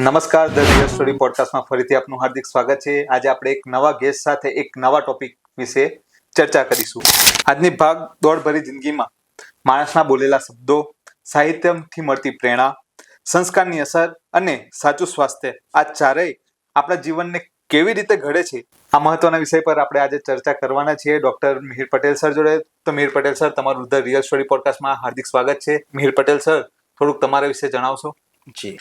નમસ્કાર, the real story પોડકાસ્ટમાં ફરીથી આપનું હાર્દિક સ્વાગત છે. આજે આપણે એક નવા ગેસ્ટ સાથે એક નવા ટોપિક વિશે ચર્ચા કરીશું. આજની ભાગ દોડભરી જિંદગીમાં માણસના બોલેલા શબ્દો, સાહિત્યથી મળતી પ્રેરણા, સંસ્કારની અસર અને સાચું સ્વાસ્થ્ય, આ ચારેય આપણા જીવનને કેવી રીતે ઘડે છે, આ મહત્વના વિષય પર આપણે આજે ચર્ચા કરવાના છીએ ડોક્ટર મિહિર પટેલ સર જોડે. તો મિહિર પટેલ સર, તમારું ધ રિયલ સ્ટોરી પોડકાસ્ટમાં હાર્દિક સ્વાગત છે. મિહિર પટેલ સર, થોડુંક તમારા વિશે જણાવશો? જી,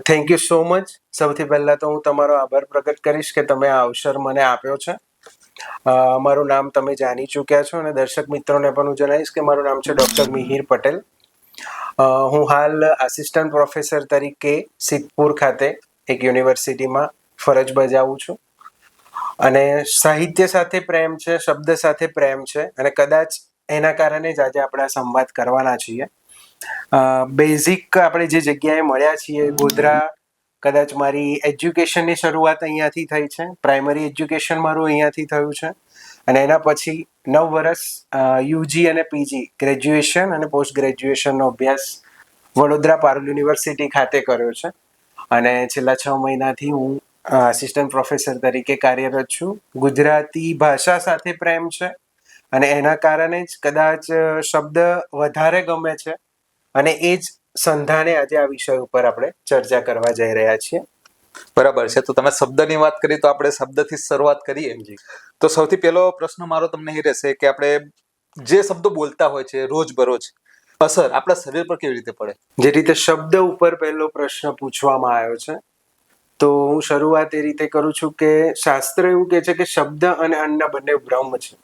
થેન્ક યુ સો મચ. સૌથી પહેલા તો હું તમારો આભાર પ્રગટ કરીશ કે તમે આ અવસર મને આપ્યો છે. મારું નામ તમે જાણી ચૂક્યા છો અને દર્શક મિત્રોને પણ હું જણાવીશ કે મારું નામ છે ડૉક્ટર મિહિર પટેલ. હું હાલ આસિસ્ટન્ટ પ્રોફેસર તરીકે સિદ્ધપુર ખાતે એક યુનિવર્સિટીમાં ફરજ બજાવું છું અને સાહિત્ય સાથે પ્રેમ છે, શબ્દ સાથે પ્રેમ છે અને કદાચ એના કારણે જ આજે આપણે આ સંવાદ કરવાના છીએ. બેઝિક આપણે જે જગ્યાએ મળ્યા છીએ, ગોધરા, કદાચ મારી એજ્યુકેશનની શરૂઆત અહીંયાથી થઈ છે. પ્રાઇમરી એજ્યુકેશન મારું અહીંયાથી થયું છે અને એના પછી 9 વર્ષ યુજી અને પીજી ગ્રેજ્યુએશન અને પોસ્ટ ગ્રેજ્યુએશનનો અભ્યાસ વડોદરા પારુલ યુનિવર્સિટી ખાતે કર્યો છે અને છેલ્લા 6 મહિનાથી હું આસિસ્ટન્ટ પ્રોફેસર તરીકે કાર્યરત છું. ગુજરાતી ભાષા સાથે પ્રેમ છે અને એના કારણે જ કદાચ શબ્દ વધારે ગમે છે અને એ જ સંધાને આજે આ વિષય ઉપર આપણે ચર્ચા કરવા જઈ રહ્યા છીએ. બરાબર છે. તો તમે શબ્દની વાત કરી તો આપણે શબ્દથી શરૂઆત કરીએ. તો સૌથી પહેલો પ્રશ્ન મારો તમને એ રહેશે કે આપણે જે શબ્દો બોલતા હોય છે રોજબરોજ, અસર આપણા શરીર પર કેવી રીતે પડે? જે રીતે શબ્દ ઉપર પહેલો પ્રશ્ન પૂછવામાં આવ્યો છે, તો હું શરૂઆત એ રીતે કરું છું કે શાસ્ત્ર એવું કહે છે કે શબ્દ અને અન્ન બંને બ્રહ્મ છે.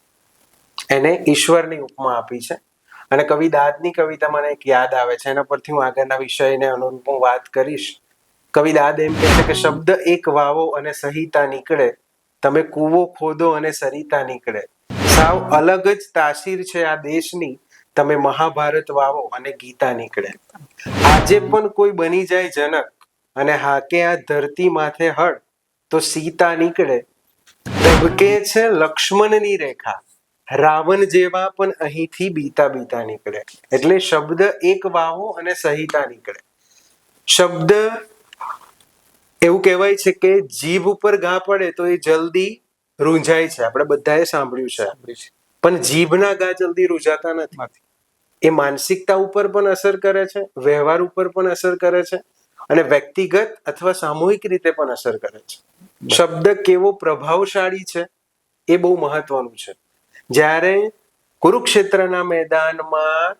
એને ઈશ્વરની ઉપમા આપી છે અને કવિ દાદની કવિતા મને એક યાદ આવે છે, એના પરથી હું આગળના વિષયને અનુરૂપ હું વાત કરીશ. કવિ દાદ એમ કહે છે કે શબ્દ એક વાવો અને સહિતા નીકળે, તમે કૂવો ખોદો અને સરિતા નીકળે. સાવ અલગ જ તાસીર છે આ દેશની, તમે મહાભારત વાવો અને ગીતા નીકળે. આજે પણ કોઈ બની જાય જનક અને હાકે આ ધરતી માથે હળ, તો સીતા નીકળે. તબકે છે લક્ષ્મણની રેખા, રાવણ જેવા પણ અહીંથી બીતા બીતા નીકળે. એટલે શબ્દ એક વાવો અને સહિતા નીકળે. શબ્દ એવું કહેવાય છે કે જીભ ઉપર ઘા પડે તો એ જલ્દી રૂંઝાય છે. આપણે બધાએ સાંભળ્યું છે, પણ જીભના ઘા જલ્દી રૂંઝાતા નથી. એ માનસિકતા ઉપર પણ અસર કરે છે, વ્યવહાર ઉપર પણ અસર કરે છે અને વ્યક્તિગત અથવા સામૂહિક રીતે પણ અસર કરે છે. શબ્દ કેવો પ્રભાવશાળી છે એ બહુ મહત્વનું છે. જ્યારે કુરુક્ષેત્રના મેદાનમાં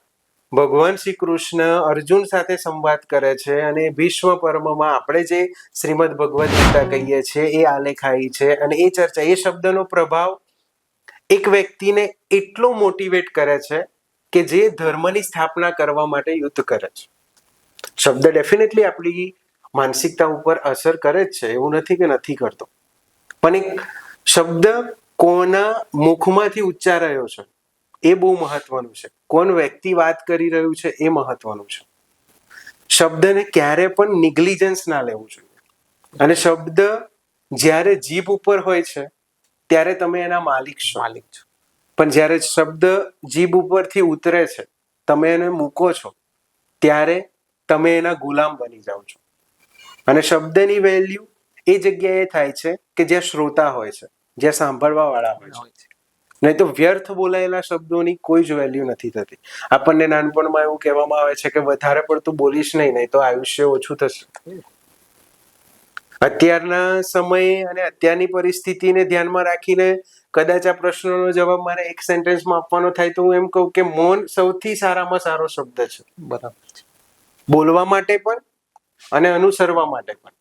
ભગવાન શ્રી કૃષ્ણ અર્જુન સાથે સંવાદ કરે છે અને ભીષ્મ પર્વમાં આપણે જે શ્રીમદ ભગવદ ગીતા કહીએ છીએ એ આલેખાઈ છે અને એ ચર્ચા, એ શબ્દનો પ્રભાવ એક વ્યક્તિને એટલો મોટિવેટ કરે છે કે જે ધર્મની સ્થાપના કરવા માટે યુદ્ધ કરે છે. શબ્દ ડેફિનેટલી આપણી માનસિકતા ઉપર અસર કરે જ છે, એવું નથી કે નથી કરતો, પણ એક શબ્દ કોના મુખમાંથી ઉચ્ચારાયો છે એ બહુ મહત્વનું છે. કોણ વ્યક્તિ વાત કરી રહ્યું છે એ મહત્વનું છે. શબ્દને ક્યારે પણ નિગ્લિજન્સ ના લેવું જોઈએ અને શબ્દ જ્યારે જીભ ઉપર હોય છે ત્યારે તમે એના માલિક છો, પણ જ્યારે શબ્દ જીભ ઉપરથી ઉતરે છે, તમે એને મૂકો છો, ત્યારે તમે એના ગુલામ બની જાઓ છો. અને શબ્દની વેલ્યુ એ જગ્યાએ થાય છે કે જ્યાં શ્રોતા હોય છે, જ્યાં સાંભળવા વાળા હોય છે. નહીં તો વ્યર્થ બોલાયેલા શબ્દોની કોઈ જ વેલ્યુ નથી થતી. આપણને નાનપણમાં એવું કહેવામાં આવે છે કે વધારે પડતું બોલીશ નહીં તો આયુષ્ય ઓછું થશે. અત્યારના સમયે અને અત્યારની પરિસ્થિતિને ધ્યાનમાં રાખીને કદાચ આ પ્રશ્નનો જવાબ મારે એક સેન્ટેન્સમાં આપવાનો થાય તો હું એમ કહું કે મૌન સૌથી સારામાં સારો શબ્દ છે. બરાબર. બોલવા માટે પણ અને અનુસરવા માટે પણ.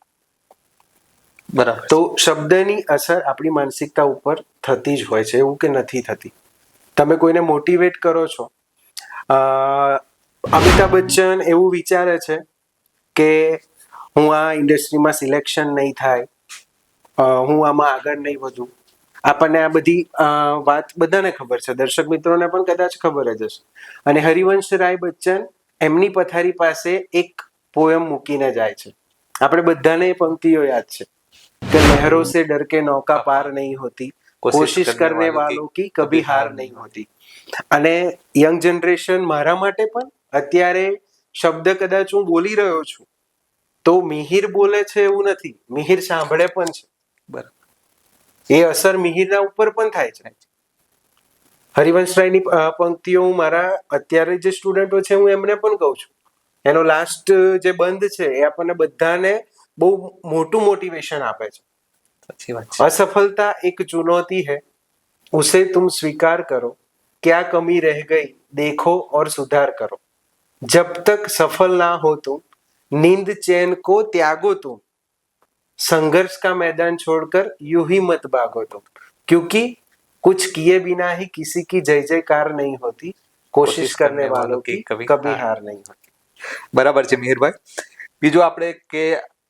બરાબર. તો શબ્દની અસર આપણી માનસિકતા ઉપર થતી જ હોય છે, એવું કે નથી થતી. તમે કોઈને મોટિવેટ કરો છો. અમિતાભ બચ્ચન એવું વિચારે છે કે હું આ ઇન્ડસ્ટ્રીમાં સિલેક્શન નહીં થાય, હું આમાં આગળ નહીં વધું. આપણને આ બધી વાત બધાને ખબર છે, દર્શક મિત્રોને પણ કદાચ ખબર જ હશે. અને હરિવંશ રાય બચ્ચન એમની પથારી પાસે એક પોયમ મૂકીને જાય છે. આપણે બધાને એ પંક્તિઓ યાદ છે કે લહેરો સે ડર કે નૌકા પાર નહીં હોતી, કોશિશ કરને વાલોं की કભી હાર નહીં હોતી. અને યંગ જનરેશન, મારા માટે પણ અત્યારે શબ્દ કદાચ હું બોલી રહ્યો છું તો મિહિર બોલે છે એવું નથી, મિહિર સાંભળે પણ છે. બરાબર. એ અસર મિહિરના ઉપર પણ થાય છે. હરિવંશરાયની પંક્તિઓ હું મારા અત્યારે જે સ્ટુડન્ટો છે હું એમને પણ કહું છું. એનો લાસ્ટ જે બંધ છે એ આપણને બધાને બહુ મોટું મોટિવેશન આપે છે. સાચી વાત છે. असफलता एक चुनौती है, उसे तुम स्वीकार करो, क्या कमी रह गई देखो और सुधार करो, जब तक सफल ना हो तुम नींद चैन को त्यागो तुम, संघर्ष का मैदान छोड़कर यूं ही मत भागो तुम, क्योंकि कुछ किए बिना ही किसी की जय जयकार नहीं होती, कोशिश करने वालों की कभी हार नहीं होती. બરાબર છે મિહિરભાઈ. બીજું આપણે કે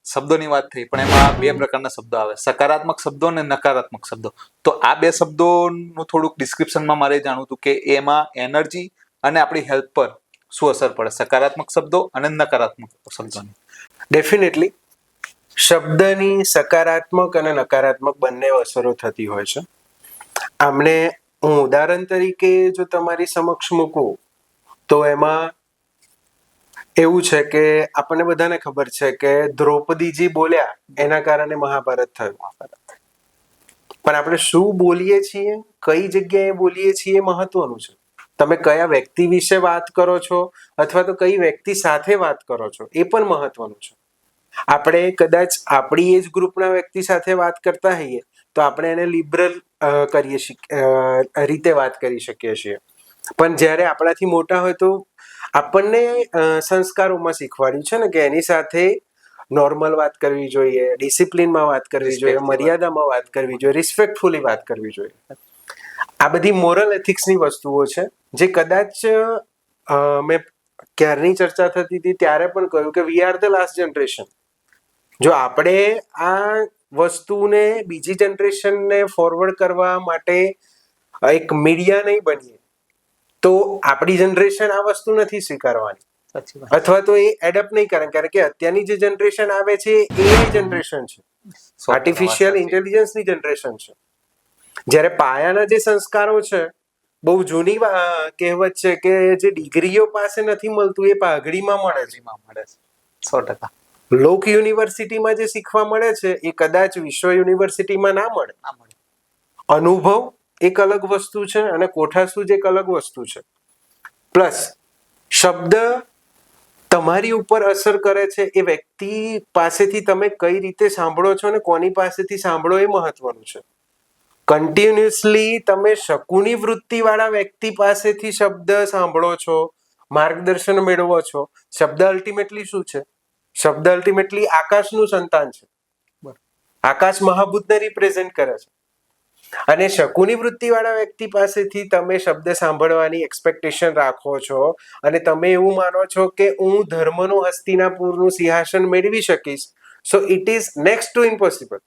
શબ્દોની વાત થઈ, પણ એમાં બે પ્રકારના શબ્દો આવે, સકારાત્મક શબ્દો અને નકારાત્મક શબ્દો. તો આ બે શબ્દોનું થોડુંક ડિસ્ક્રિપ્શનમાં મારે જાણવું હતું કે એમાં એનર્જી અને આપણી હેલ્થ પર શું અસર પડે, સકારાત્મક શબ્દો અને નકારાત્મક શબ્દોની. ડેફિનેટલી શબ્દની સકારાત્મક અને નકારાત્મક બંને અસરો થતી હોય છે. આમને હું ઉદાહરણ તરીકે જો તમારી સમક્ષ મૂકું તો એમાં એવું છે કે આપણને બધાને ખબર છે કે દ્રૌપદીજી બોલ્યા એના કારણે મહાભારત થયું. પણ આપણે શું બોલીએ છીએ, કઈ જગ્યાએ બોલીએ છીએ મહત્વનું છે. તમે કયા વ્યક્તિ વિશે વાત કરો છો અથવા તો કઈ વ્યક્તિ સાથે વાત કરો છો એ પણ મહત્વનું છે. આપણે કદાચ આપણી એજ ગ્રુપના વ્યક્તિ સાથે વાત કરતા હોઈએ તો આપણે એને લિબરલ રીતે વાત કરી શકીએ છીએ. પણ જ્યારે આપણાથી મોટા હોય તો આપણને સંસ્કારોમાં શીખવાડ્યું છે ને કે એની સાથે નોર્મલ વાત કરવી જોઈએ, ડિસિપ્લિનમાં વાત કરવી જોઈએ, મર્યાદામાં વાત કરવી જોઈએ, રિસ્પેક્ટફુલી વાત કરવી જોઈએ. આ બધી મોરલ એથિક્સની વસ્તુઓ છે જે કદાચ મેં ક્યારની ચર્ચા થતી હતી ત્યારે પણ કહ્યું કે we are the last generation. જો આપણે આ વસ્તુને બીજી જનરેશનને ફોરવર્ડ કરવા માટે એક મીડિયા નહીં બનીએ તો આપણી જનરેશન આ વસ્તુ નથી સ્વીકારવાની અથવા તો એ એડપ્ટ નહીં કરે. કારણ કે અત્યારની જે જનરેશન આવે છે એ જનરેશન છે, આર્ટિફિશિયલ ઇન્ટેલિજન્સની જનરેશન છે. જ્યારે પાયાના જે સંસ્કારો છે, બહુ જૂની કહેવત છે કે જે ડિગ્રીઓ પાસે નથી મળતું એ પાઘડીમાં મળે છે. 100%. લોક યુનિવર્સિટીમાં જે શીખવા મળે છે એ કદાચ વિશ્વ યુનિવર્સિટીમાં ના મળે. અનુભવ એક અલગ વસ્તુ છે અને કોઠાસૂઝ એક અલગ વસ્તુ છે. પ્લસ શબ્દ તમારી ઉપર અસર કરે છે એ વ્યક્તિ પાસેથી તમે કઈ રીતે સાંભળો છો અને કોની પાસેથી સાંભળો એ મહત્વનું છે. કન્ટિન્યુઅસલી તમે શકુની વૃત્તિવાળા વ્યક્તિ પાસેથી શબ્દ સાંભળો છો, માર્ગદર્શન મેળવો છો. શબ્દ અલ્ટિમેટલી શું છે? શબ્દ અલ્ટિમેટલી આકાશનું સંતાન છે. આકાશ મહાભૂતને રિપ્રેઝેન્ટ કરે છે. અને શકુની વૃત્તિવાળા વ્યક્તિ પાસેથી તમે શબ્દ સાંભળવાની એક્સપેક્ટેશન રાખો છો અને તમે એવું માનો છો કે હું ધર્મનું હસ્તિનાપુરનું સિંહાસન મેળવી શકીશ. So it is next to impossible.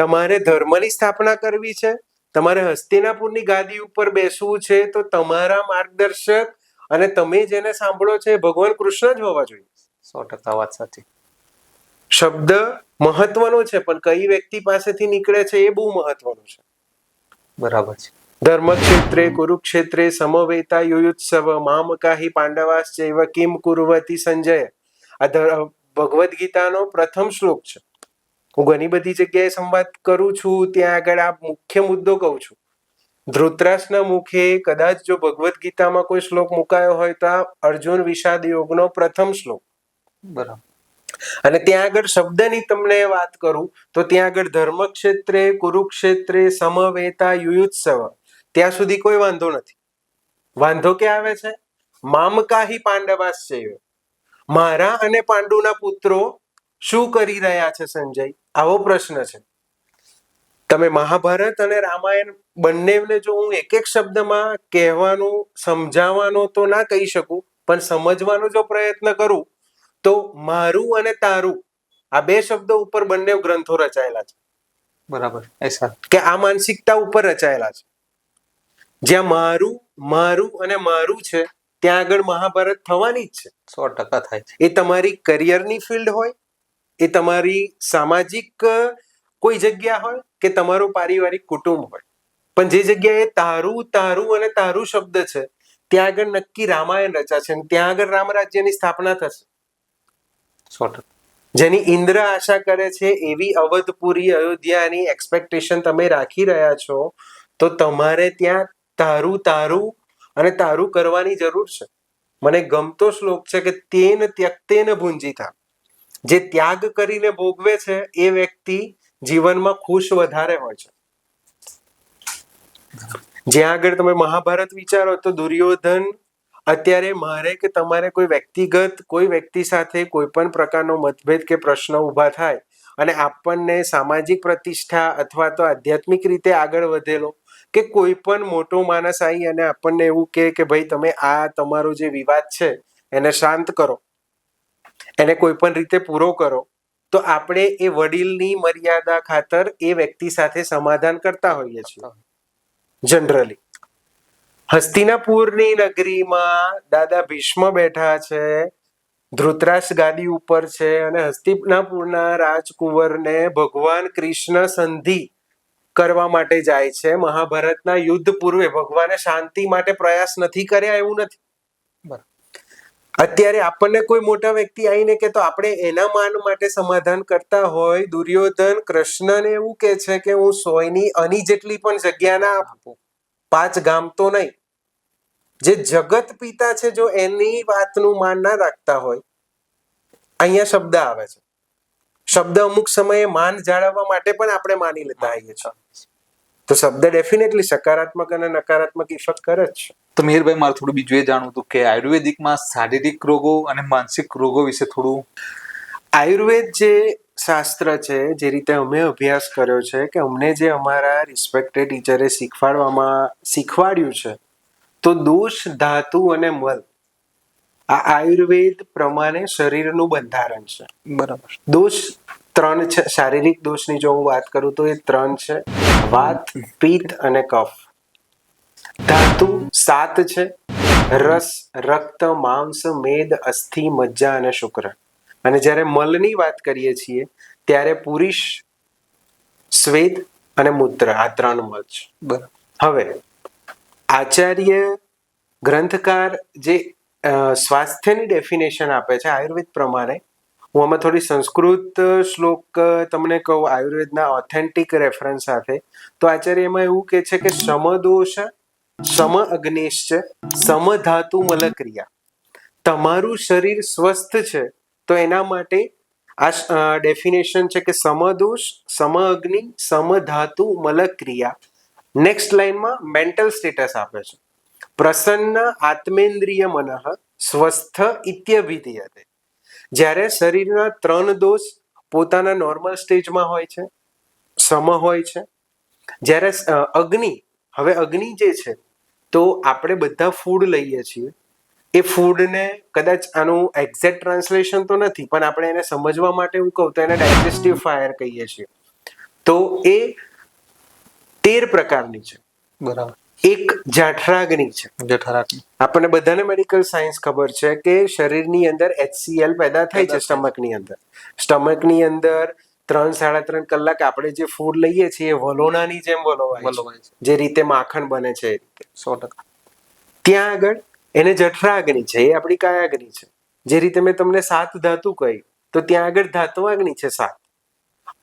તમારે ધર્મની સ્થાપના કરવી છે, તમારે હસ્તિનાપુરની ગાદી ઉપર બેસવું છે, તો તમારા માર્ગદર્શક અને તમે જેને સાંભળો છો એ ભગવાન કૃષ્ણ જ હોવા જોઈએ. 100% વાત સાચી. શબ્દ મહત્વનો છે પણ કઈ વ્યક્તિ પાસેથી નીકળે છે એ બહુ મહત્વનું છે. બરાબર છે. ધર્મક્ષેત્રે કુરુક્ષેત્રે સમવેતા યુયુત્સવ મામકાહી પાંડવાશ્ચૈવ કિમ કુર્વતી સંજય. આ ભગવદ્ ગીતાનો પ્રથમ શ્લોક છે. હું ઘણી બધી જગ્યાએ સંવાદ કરું છું ત્યાં આગળ આ મુખ્ય મુદ્દો કહું છું. ધૃતરાષ્ટ્રના મુખે કદાચ જો ભગવદ્ ગીતામાં કોઈ શ્લોક મુકાયો હોય તો અર્જુન વિષાદ યોગનો પ્રથમ શ્લોક. બરાબર. અને ત્યાં આગળ શબ્દની તમને વાત કરું તો ત્યાં આગળ ધર્મક્ષેત્રે કુરુક્ષેત્રે સમવેતા યુયુત્સવ ત્યાં સુધી કોઈ વાંધો નથી. વાંધો ક્યાં આવે છે? મામકાહી પાંડવાશ્ચૈવ. મારા અને પાંડુના પુત્રો શું કરી રહ્યા છે સંજય? આવો પ્રશ્ન છે. તમે મહાભારત અને રામાયણ બંનેને જો હું એક એક શબ્દમાં કહેવાનું સમજાવવાનો તો ના કહી શકું પણ સમજવાનો જો પ્રયત્ન કરું તો મારું અને તારું આ બે શબ્દો ઉપર બંને ગ્રંથો રચાયેલા છે. બરાબર. એસા કે આ માનસિકતા ઉપર રચાયેલા છે. જ્યાં મારું મારું અને મારું છે ત્યાં આગળ મહાભારત થવાની જ છે. 100% થાય છે. એ તમારી કરિયરની ફિલ્ડ હોય, એ તમારી સામાજિક કોઈ જગ્યા હોય કે તમારું પારિવારિક કુટુંબ હોય, પણ જે જગ્યાએ તારું તારું અને તારું શબ્દ છે ત્યાં આગળ નક્કી રામાયણ રચાશે અને ત્યાં આગળ રામ રાજ્યની સ્થાપના થશે. 100%. જેની ઇન્દ્ર આશા કરે છે એવી અવધપુરી અયોધ્યાની એક્સપેક્ટેશન તમે રાખી રહ્યા છો, તો તમારે ત્યાં તારું તારું અને તારું કરવાની જરૂર છે. મને ગમતો શ્લોક છે કે તેન ત્યક્તેન ભુંજીતા. જે ત્યાગ કરીને ભોગવે છે એ વ્યક્તિ જીવનમાં ખુશ વધારે હોય છે. જ્યાં આગળ તમે મહાભારત વિચારો તો દુર્યોધન અત્યારે મારે કે તમારે કોઈ વ્યક્તિગત કોઈ વ્યક્તિ સાથે કોઈ પણ પ્રકારનો મતભેદ કે પ્રશ્ન ઊભા થાય અને આપણને સામાજિક પ્રતિષ્ઠા અથવા તો આધ્યાત્મિક રીતે આગળ વધેલો કે કોઈ પણ મોટો માણસ આવી અને આપણને એવું કે ભાઈ તમે આ તમારો જે વિવાદ છે એને શાંત કરો, એને કોઈ પણ રીતે પૂરો કરો, તો આપણે એ વડીલની મર્યાદા ખાતર એ વ્યક્તિ સાથે સમાધાન કરતા હોઈએ છીએ જનરલી. હસ્તિનાપુરની નગરીમાં દાદા ભીષ્મ બેઠા છે, ધૃતરાષ્ટ્ર ગાદી ઉપર છે અને હસ્તિનાપુરના રાજકુંવરને ભગવાન કૃષ્ણ સંધિ કરવા માટે જાય છે. મહાભારતના યુદ્ધ પૂર્વે ભગવાને શાંતિ માટે પ્રયાસ નથી કર્યા એવું નથી. અત્યારે આપણને કોઈ મોટા વ્યક્તિ આવીને કે તો આપણે એના માન માટે સમાધાન કરતા હોય. દુર્યોધન કૃષ્ણને એવું કે છે કે હું 100ની અની જેટલી પણ જગ્યા ના આપું, 5 ગામ તો નહીં. જે જગત પિતા છે જો એની વાતનું માન ના રાખતા હોય, અહીંયા શબ્દ આવે છે. શબ્દ અમુક સમયે માન જાળવવા માટે પણ આપણે માની લેતા હોઈએ છીએ. તો શબ્દ ડેફિનેટલી સકારાત્મક અને નકારાત્મક ઇફેક્ટ કરે જ છે. તો મિહિરભાઈ, મારે થોડું બીજું એ જાણવું હતું કે આયુર્વેદિકમાં શારીરિક રોગો અને માનસિક રોગો વિશે થોડું. આયુર્વેદ જે શાસ્ત્ર છે, જે રીતે અમે અભ્યાસ કર્યો છે કે અમને જે અમારા રિસ્પેક્ટેડ ટીચરે શીખવાડ્યું છે, તો દોષ, ધાતુ અને મલ આ આયુર્વેદ પ્રમાણે શરીરનું બંધારણ છે. બરાબર. દોષ 3 છે. શારીરિક દોષની જો હું વાત કરું તો એ 3 છે: વાત, પિત્ત અને કફ. ધાતુ 7 છે: રસ, રક્ત, માંસ, મેદ, અસ્થિ, મજ્જા અને શુક્ર. અને જ્યારે મલની વાત કરીએ છીએ ત્યારે પુરુષ, શ્વેત અને મૂત્ર, આ 3 મલ છે. બરાબર. હવે આચાર્ય ગ્રંથકાર જે સ્વાસ્થ્યની ડેફિનેશન આપે છે આયુર્વેદ પ્રમાણે, હું આમાં થોડી સંસ્કૃત શ્લોક તમને કહું આયુર્વેદના ઓથેન્ટિક રેફરન્સ સાથે. તો આચાર્ય એમાં એવું કહે છે કે સમદોષ સમ અગ્નિશ્ચ સમધાતુ મલક્રિયા. તમારું શરીર સ્વસ્થ છે તો એના માટે આ ડેફિનેશન છે કે સમદોષ, સમ અગ્નિ, સમધાતુ મલક્રિયા. નેક્સ્ટ લાઈનમાં મેન્ટલ સ્ટેટસ આપે છે: પ્રસન્ન આત્મેન્દ્રિય મનઃ સ્વસ્થ ઇત્યભિધીયતે. જ્યારે શરીરના 3 દોષ પોતાના નોર્મલ સ્ટેજમાં હોય છે, સમ હોય છે. જ્યારે અગ્નિ, હવે અગ્નિ જે છે તો આપણે બધા ફૂડ લઈએ છીએ, એ ફૂડને કદાચ આનું એક્ઝેક્ટ ટ્રાન્સલેશન તો નથી પણ આપણે એને સમજવા માટે હું કહું તો એને ડાયજેસ્ટિવ ફાયર કહીએ છીએ. તો એ 13 પ્રકારની છે. બરાબર. એક જઠરાગ્નિ છે. જઠરાગ્નિ આપણને બધાને મેડિકલ સાયન્સ ખબર છે કે શરીરની અંદર HCl પેદા થાય છે સ્ટમકની અંદર. સ્ટમકની અંદર 3-3.5 કલાક આપણે જે ફૂડ લઈએ છીએ એ વલોણાની જેમ વલોવાય છે, જે રીતે માખણ બને છે એ રીતે. 100%. ત્યાં આગળ એને જઠરાગ્નિ છે, એ આપણી કાયાગ્નિ છે. જે રીતે મેં તમને 7 ધાતુ કહી, તો ત્યાં આગળ ધાત્વાગ્નિ છે 7.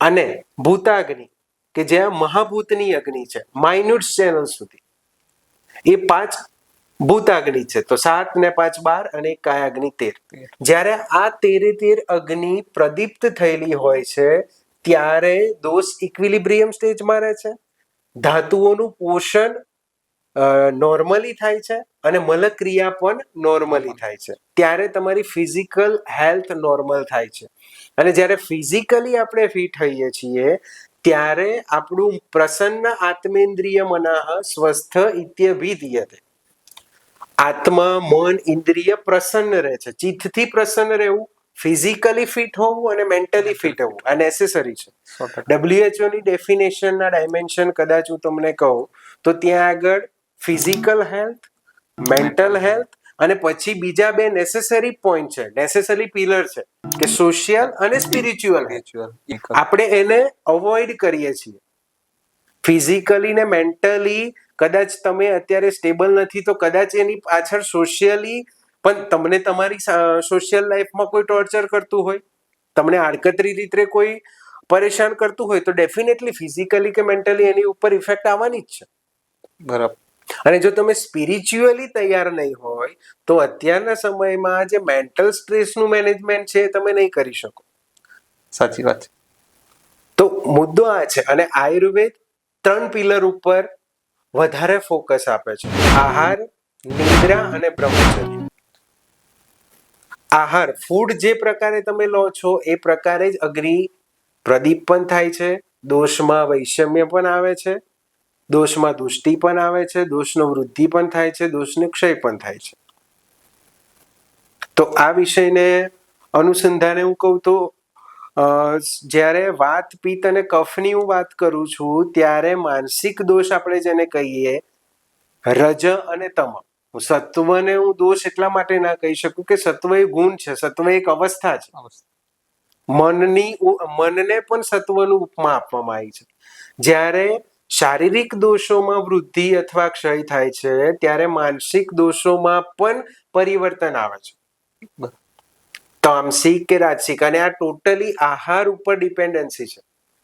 અને ભૂતાગ્નિ કે જ્યાં મહાભૂતની અગ્નિ છે, માઇન્યુટ ચેનલ સુધી, એ 5 ભૂતાગ્નિ છે. તો 7 ને 5 12 અને કાયાગ્નિ 13. જ્યારે આ 13 અગ્નિ પ્રદીપ્ત થયેલી હોય છે ત્યારે દોષ ઇક્વિલિબ્રિયમ સ્ટેજમાં રહે છે, ધાતુઓનું પોષણ નોર્મલી થાય છે અને મલક્રિયા પણ નોર્મલી થાય છે. ત્યારે તમારી ફિઝિકલ હેલ્થ નોર્મલ થાય છે. અને જ્યારે ફિઝિકલી આપણે ફિટ થઈએ છીએ ત્યારે આપણું પ્રસન્ન આત્મેન્દ્રિય મનઃ સ્વસ્થ ઇત્યભિધીયતે. આત્મા, મન, ઇન્દ્રિય પ્રસન્ન રહે છે. ચિત્તથી પ્રસન્ન રહેવું, ફિઝિકલી ફિટ હોવું અને મેન્ટલી ફિટ હોવું આ નેસેસરી છે. WHO ની ડેફિનેશનના ડાયમેન્શન કદાચ હું તમને કહું તો ત્યાં આગળ ફિઝિકલ હેલ્થ, મેન્ટલ હેલ્થ અને પછી બીજા 2 નેસેસરી પોઈન્ટ છે, નેસેસરી પિલર છે કે સોશિયલ અને સ્પિરિચ્યુઅલ હેલ્થ. આપણે એને અવોઇડ કરીએ છીએ. ફિઝિકલી ને મેન્ટલી કદાચ તમે અત્યારે સ્ટેબલ નથી તો કદાચ એની પાછળ સોશિયલી પણ તમને તમારી સોશિયલ લાઈફમાં કોઈ ટોર્ચર કરતું હોય, તમને આડકતરી રીતે કોઈ પરેશાન કરતું હોય તો ડેફિનેટલી ફિઝિકલી કે મેન્ટલી એની ઉપર ઇફેક્ટ આવવાની જ છે. બરાબર. અને જો તમે સ્પિરિચ્યુઅલી તૈયાર નહીં હોય તો અત્યારના સમયમાં જે મેન્ટલ સ્ટ્રેસનું મેનેજમેન્ટ છે એ તમે નહીં કરી શકો. સાચી વાત છે. તો મુદ્દો આ છે. અને આયુર્વેદ 3 પિલર ઉપર વધારે ફોકસ આપે છે: આહાર, નિદ્રા અને બ્રહ્મચર્ય. આહાર, ફૂડ જે પ્રકારે તમે લો છો એ પ્રકારે જ અગ્નિ પ્રદીપ પણ થાય છે, દોષમાં વૈષમ્ય પણ આવે છે, દોષમાં દુષ્ટિ પણ આવે છે, દોષનો વૃદ્ધિ પણ થાય છે, દોષનો ક્ષય પણ થાય છે. તો આ વિષયને અનુસંધાને હું કહું તો જ્યારે વાત, પિત્ત અને કફની હું વાત કરું છું ત્યારે માનસિક દોષ આપણે જેને કહીએ, રજ અને તમ. સત્વને હું દોષ એટલા માટે ના કહી શકું કે સત્વ એ ગુણ છે, સત્વ એક અવસ્થા છે. મનને પણ સત્વનું ઉપમા આપવામાં આવી છે. જ્યારે શારીરિક દોષોમાં વૃદ્ધિ અથવા ક્ષય થાય છે ત્યારે માનસિક દોષોમાં પણ પરિવર્તન આવે છે, તામસિક કે રાજસિક. અને આ ટોટલી આહાર ઉપર ડિપેન્ડન્સી છે.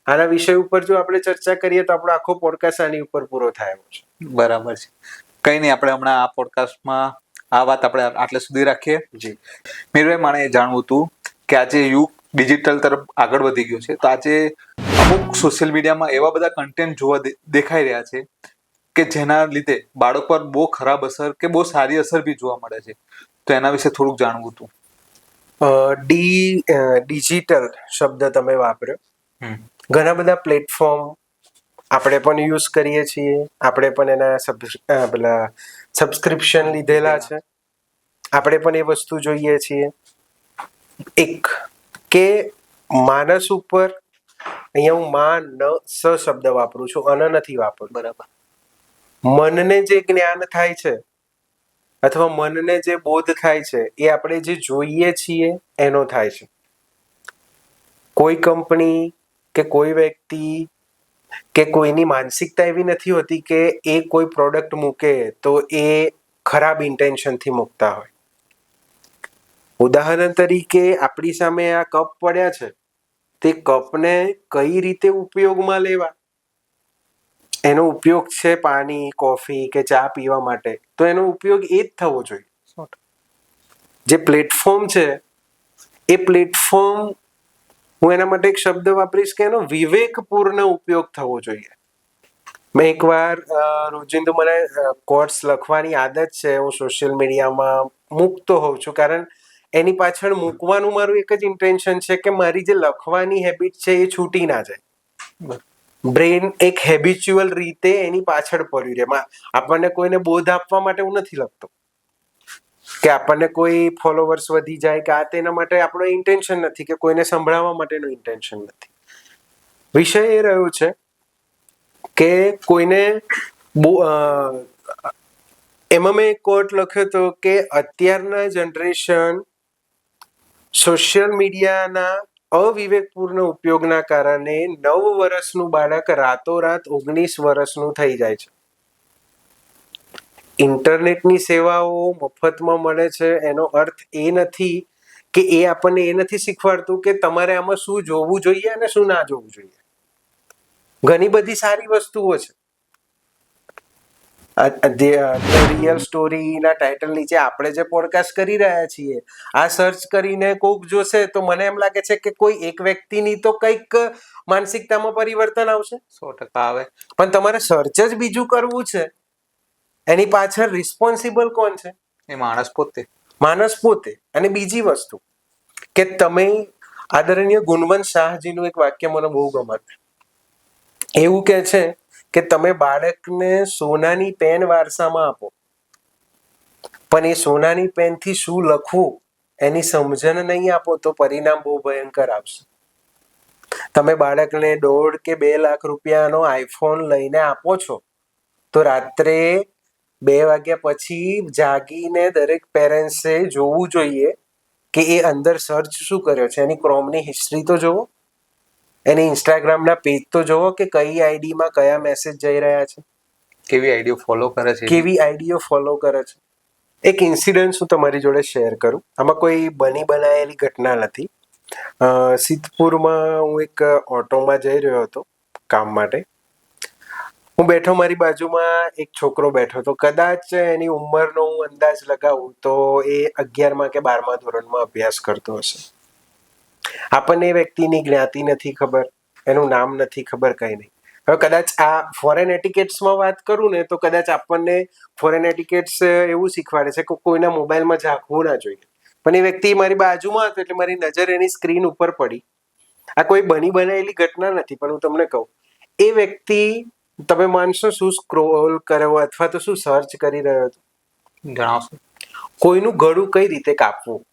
આના વિષય ઉપર જો આપણે ચર્ચા કરીએ તો આપણો આખો પોડકાસ્ટ આની ઉપર પૂરો થાય છે. બરાબર છે. કઈ નહીં, આપણે હમણાં આ પોડકાસ્ટમાં આ વાત આપણે આટલે સુધી રાખીએ. જી મીરભાઈ, મારે એ જાણવું હતું કે આજે યુગ ડિજિટલ તરફ આગળ વધી ગયું છે, તો આજે અમુક સોશિયલ મીડિયામાં એવા બધા કન્ટેન્ટ જોવા દેખાઈ રહ્યા છે કે જેના લીધે બાળકો પર બહુ ખરાબ અસર કે બહુ સારી અસર બી જોવા મળે છે. તો એના વિશે થોડુંક જાણવું હતું. ડિજિટલ શબ્દ તમે વાપર્યો. ઘણા બધા પ્લેટફોર્મ આપણે પણ યુઝ કરીએ છીએ, આપણે પણ એના પેલા સબસ્ક્રિપ્શન લીધેલા છે, આપણે પણ એ વસ્તુ જોઈએ છીએ. એક કે માનસ ઉપર, અહીંયા હું માન સ શબ્દ વાપરું છું, અન નથી વાપરું. બરાબર. મનને જે જ્ઞાન થાય છે અથવા મનને જે બોધ થાય છે એ આપણે જે જોઈએ છીએ એનો થાય છે. કોઈ કંપની કે કોઈ વ્યક્તિ કે કોઈની માનસિકતા એવી નથી હોતી કે એ કોઈ પ્રોડક્ટ મૂકે તો એ ખરાબ ઇન્ટેન્શનથી મૂકતા હોય. ઉદાહરણ તરીકે આપણી સામે આ કપ પડ્યા છે, તે કપને કઈ રીતે ઉપયોગમાં લેવા, એનો ઉપયોગ છે પાણી, કોફી કે ચા પીવા માટે, તો એનો ઉપયોગ એ જ થવો જોઈએ. જે પ્લેટફોર્મ છે એ પ્લેટફોર્મ, હું એના માટે એક શબ્દ વાપરીશ કે એનો વિવેકપૂર્ણ ઉપયોગ થવો જોઈએ. મેં એકવાર રોજિંદુ મને કોટ્સ લખવાની આદત છે, હું સોશિયલ મીડિયામાં મૂકતો હોઉં છું, કારણ એની પાછળ મૂકવાનું મારું એક જ ઇન્ટેન્શન છે કે મારી જે લખવાની હેબિટ છે એ છૂટી ના જાય. બ્રેન એક હેબિચ્યુઅલ રીતે એની પાછળ પડ્યું રહે. આપણને કોઈને બોધ આપવા માટે હું નથી લખતો કે આપણને કોઈ ફોલોવર્સ વધી જાય કે આ તેના માટે આપણો ઇન્ટેન્શન નથી, કે કોઈને સંભળાવવા માટેનું ઇન્ટેન્શન નથી. વિષય એ રહ્યો છે કે કોઈને એમાં મેં એક કોટ લખ્યો હતો કે અત્યારના જનરેશન સોશિયલ મીડિયાના અવિવેકપૂર્ણ ઉપયોગના કારણે 9 વર્ષનું બાળક રાતોરાત 19 વર્ષનું થઈ જાય છે. ઇન્ટરનેટની સેવાઓ મફતમાં મળે છે એનો અર્થ એ નથી કે એ આપણને એ નથી શીખવાડતું કે તમારે આમાં શું જોવું જોઈએ અને શું ના જોવું જોઈએ. ઘણી બધી સારી વસ્તુઓ છે. રિયલ સ્ટોરીના ટાઇટલ નીચે આપણે જે પોડકાસ્ટ કરી રહ્યા છીએ આ સર્ચ કરીને કોક જોશે તો મને એમ લાગે છે કે કોઈ એક વ્યક્તિની તો કંઈક માનસિકતામાં પરિવર્તન આવશે. 100% આવે. પણ તમારે સર્ચ જ બીજું કરવું છે, એની પાછળ રિસ્પોન્સિબલ કોણ છે? એ માણસ પોતે. અને બીજી વસ્તુ કે તમે, આદરણીય ગુણવંત શાહજીનું એક વાક્ય મને બહુ ગમે. એવું કહે છે કે તમે બાળકને સોનાની પેન વારસામાં આપો, પણ એ સોનાની પેનથી શું લખવું એની સમજણ નહીં આપો તો પરિણામ બહુ ભયંકર આવશે. તમે બાળકને 1.5 કે 2 લાખ રૂપિયાનો આઈફોન લઈને આપો છો તો રાત્રે 2 વાગ્યા પછી જાગીને દરેક પેરેન્ટ્સે જોવું જોઈએ કે એ અંદર સર્ચ શું કર્યો છે, એની ક્રોમની હિસ્ટ્રી તો જોવો, એની ઇન્સ્ટાગ્રામના પેજ તો જોવો કે કઈ આઈડીમાં કયા મેસેજ જઈ રહ્યા છે, કેવી આઈડીઓ ફોલો કરે છે. એક ઇન્સિડન્ટ હું તમારી જોડે શેર કરું. આમાં કોઈ બની બનાયેલી ઘટના નથી. સિદ્ધપુરમાં હું એક ઓટોમાં જઈ રહ્યો હતો કામ માટે. હું બેઠો, મારી બાજુમાં એક છોકરો બેઠો હતો. કદાચ એની ઉંમરનો હું અંદાજ લગાવું તો એ 11મા કે 12મા ધોરણમાં અભ્યાસ કરતો હશે. આપણને એ વ્યક્તિની જ્ઞાતિ નથી ખબર, એનું નામ નથી ખબર, કંઈ નહીં. હવે કદાચ આ ફોરેન એટિકેટ્સમાં વાત કરું ને તો કદાચ આપણને ફોરેન એટિકેટ્સ એવું શીખવાડે છે કે કોઈના મોબાઈલમાં ઝાંકવું ના જોઈએ. પણ એ વ્યક્તિ મારી બાજુમાં હતો એટલે મારી નજર એની સ્ક્રીન ઉપર પડી. આ કોઈ બની બનાવેલી ઘટના નથી, પણ હું તમને કહું, એ વ્યક્તિ, તમે માનશો, શું સ્ક્રોલ કર્યો અથવા તો શું સર્ચ કરી રહ્યો હતો? જણાવશો? કોઈનું ગળું કઈ રીતે કાપવું.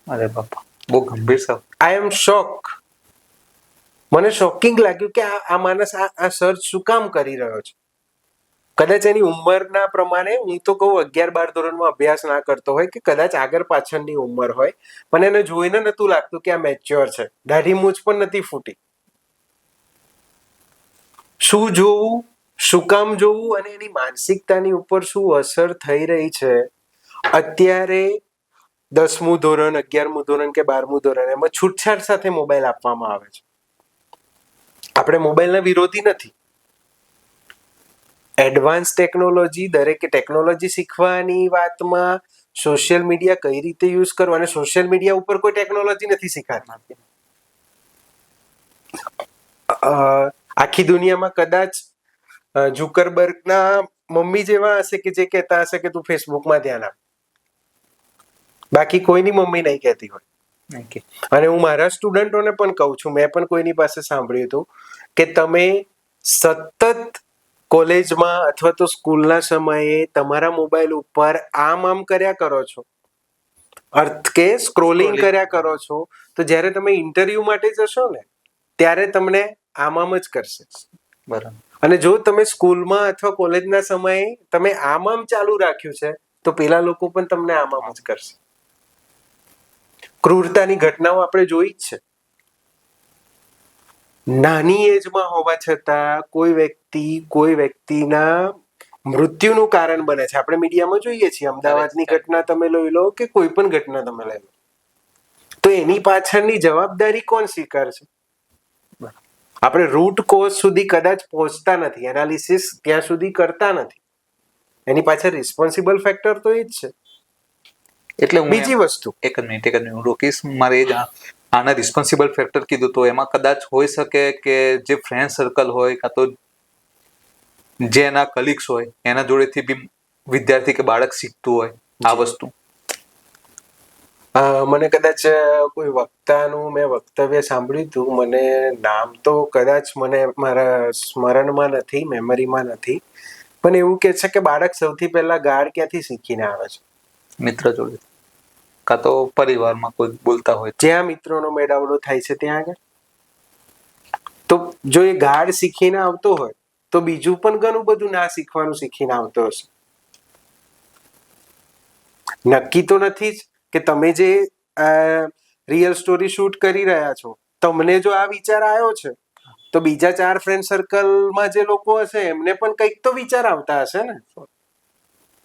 અરે બાપા, બહુ ગંભીર સવાલ. આઈ એમ શોક. મને શોકિંગ લાગ્યું કે આ માણસ આ સર્ચ શું કામ કરી રહ્યો છે. કદાચ એની ઉંમરના પ્રમાણે, હું તો કહું 11-12 ધોરણમાં અભ્યાસ ના કરતો હોય, કે કદાચ આગળ પાછળની ઉંમર હોય, પણ એને જોઈને નતું લાગતું કે આ મેચ્યોર છે. દાઢી મૂછ પણ નથી ફૂટી. શું જોવું, શું કામ જોવું, અને એની માનસિકતાની ઉપર શું અસર થઈ રહી છે. અત્યારે 10મું ધોરણ, 11મું ધોરણ કે 12મું ધોરણ, એમાં છૂટછાટ સાથે મોબાઈલ આપવામાં આવે છે. આપણે મોબાઈલના વિરોધી નથી. એડવાન્સ ટેકનોલોજી, દરેકે ટેકનોલોજી શીખવાની વાતમાં સોશિયલ મીડિયા કઈ રીતે યુઝ કરવું, અને સોશિયલ મીડિયા ઉપર કોઈ ટેકનોલોજી નથી શીખવાડતી. આખી દુનિયામાં કદાચ ઝુકરબર્ગના મમ્મી જેવા હશે કે જે કહેતા હશે કે તું ફેસબુકમાં ધ્યાન આપ. બાકી કોઈની મમ્મી નહીં કહેતી હોય. અને હું મારા સ્ટુડન્ટોને પણ કહું છું, મેં પણ કોઈની પાસે સાંભળ્યું હતું કે તમે સતત કોલેજમાં અથવા તો સ્કૂલના સમયે તમારા મોબાઈલ ઉપર આમ કર્યા કરો છો, અર્થ કે સ્ક્રોલિંગ કર્યા કરો છો, તો જ્યારે તમે ઇન્ટરવ્યુ માટે જશો ને ત્યારે તમને આમ જ કરશે. બરાબર. અને જો તમે સ્કૂલમાં અથવા કોલેજના સમયે તમે આમ ચાલુ રાખ્યું છે તો પેલા લોકો પણ તમને આમ જ કરશે. ક્રૂરતાની ઘટનાઓ આપણે જોઈ જ છે. નાની એજમાં હોવા છતાં કોઈ વ્યક્તિના મૃત્યુનું કારણ બને છે. આપણે મીડિયામાં જોઈએ છીએ, અમદાવાદની ઘટના તમે લઈ લો કે કોઈ પણ ઘટના તમે લઈ લો, તો એની પાછળની જવાબદારી કોણ સ્વીકારશે? આપણે રૂટ કોઝ સુધી કદાચ પહોંચતા નથી, એનાલિસિસ ત્યાં સુધી કરતા નથી. એની પાછળ રિસ્પોન્સિબલ ફેક્ટર તો એ જ છે. એટલે બીજી વસ્તુ, એક જ મિનિટ હું રોકીશ. મારે એ જ આના રિસ્પોન્સિબલ ફેક્ટર કીધું તો એમાં કદાચ હોઈ શકે કે જે ફ્રેન્ડ સર્કલ હોય કાં તો જે એના કલીગ્સ હોય એના જોડેથી બી વિદ્યાર્થી કે બાળક શીખતું હોય આ વસ્તુ. મને કદાચ કોઈ વક્તાનું મેં વક્તવ્ય સાંભળ્યું હતું, મને નામ તો કદાચ મને મારા સ્મરણમાં નથી, મેમરીમાં નથી, પણ એવું કે છે કે બાળક સૌથી પહેલા ગાળ ક્યાંથી શીખીને આવે છે? મિત્ર જોડે કાં તો પરિવારમાં કોઈ બોલતા હોય, જ્યાં મિત્રોનો મેળાવડો થાય છે ત્યાં આગળ. તો જો એ ગાળ શીખીને આવતો હોય તો બીજું પણ ઘણું બધું ના શીખવાનું શીખીને આવતો હશે. નક્કી તો નથી જ કે તમે જે રિયલ સ્ટોરી શૂટ કરી રહ્યા છો, તમને જો આ વિચાર આવ્યો છે તો બીજા 4 ફ્રેન્ડ સર્કલમાં જે લોકો હશે એમને પણ કંઈક તો વિચાર આવતા હશે ને.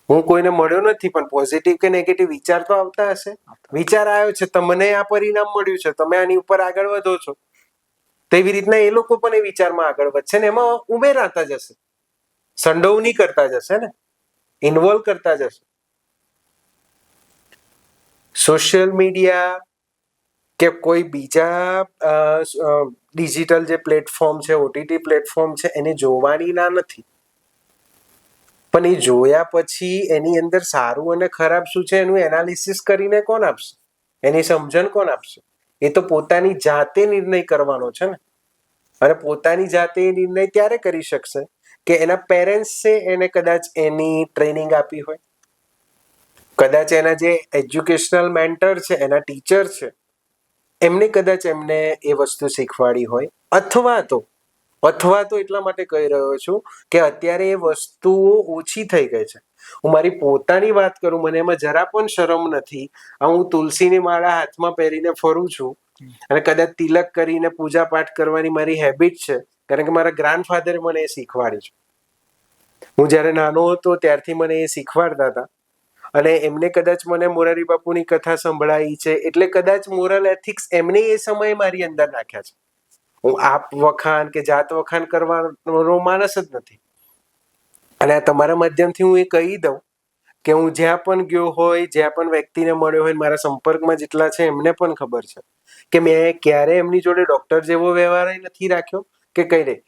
હું કોઈને મળ્યો નથી, પણ પોઝિટિવ કે નેગેટિવ વિચાર તો આવતા હશે. વિચાર આવ્યો છે, તમને આ પરિણામ મળ્યું છે, તમે આની ઉપર આગળ વધો છો, તેવી રીતના એ લોકો પણ એ વિચારમાં આગળ વધશે ને એમાં ઉમેરાતા જશે, સંડોવણી કરતા જશે ને, ઇન્વોલ્વ કરતા જશે. સોશિયલ મીડિયા કે કોઈ બીજા ડિજિટલ જે પ્લેટફોર્મ છે, ઓટીટી પ્લેટફોર્મ છે, એને જોવાની ના નથી, પણ એ જોયા પછી એની અંદર સારું અને ખરાબ શું છે એનું એનાલિસિસ કરીને કોણ આપશે? એની સમજણ કોણ આપશે? એ તો પોતાની જાતે નિર્ણય કરવાનો છે ને. અને પોતાની જાતે નિર્ણય ત્યારે કરી શકશે કે એના પેરેન્ટ્સે એને કદાચ એની ટ્રેનિંગ આપી હોય, કદાચ એના જે એજ્યુકેશનલ મેન્ટર છે, એના ટીચર છે, એમને કદાચ એમને એ વસ્તુ શીખવાડી હોય, અથવા તો એટલા માટે કહી રહ્યો છું કે અત્યારે એ વસ્તુઓ ઓછી થઈ ગઈ છે. હું મારી પોતાની વાત કરું, મને એમાં જરા પણ શરમ નથી. હું તુલસીની માળા હાથમાં પહેરીને ફરું છું અને કદાચ તિલક કરીને પૂજા પાઠ કરવાની મારી હેબિટ છે, કારણ કે મારા ગ્રાન્ડફાધરે મને એ શીખવાડી છે. હું જ્યારે નાનો હતો ત્યારથી મને એ શીખવાડતા હતા. અને એમને કદાચ મને મોરારી બાપુની કથા સંભળાવી છે, એટલે કદાચ મોરલ એથિક્સ એમને એ સમયે મારી અંદર નાખ્યા છે. હું આપ વખાણ કે જાત વખાણ કરવાનો માણસ જ નથી. અને આ તમારા માધ્યમથી હું એ કહી દઉં કે હું જ્યાં પણ ગયો હોય, જ્યાં પણ વ્યક્તિને મળ્યો હોય, મારા સંપર્કમાં જેટલા છે એમને પણ ખબર છે કે મેં ક્યારે એમની જોડે ડોક્ટર જેવો વ્યવહાર નથી રાખ્યો કે કઈ નહીં.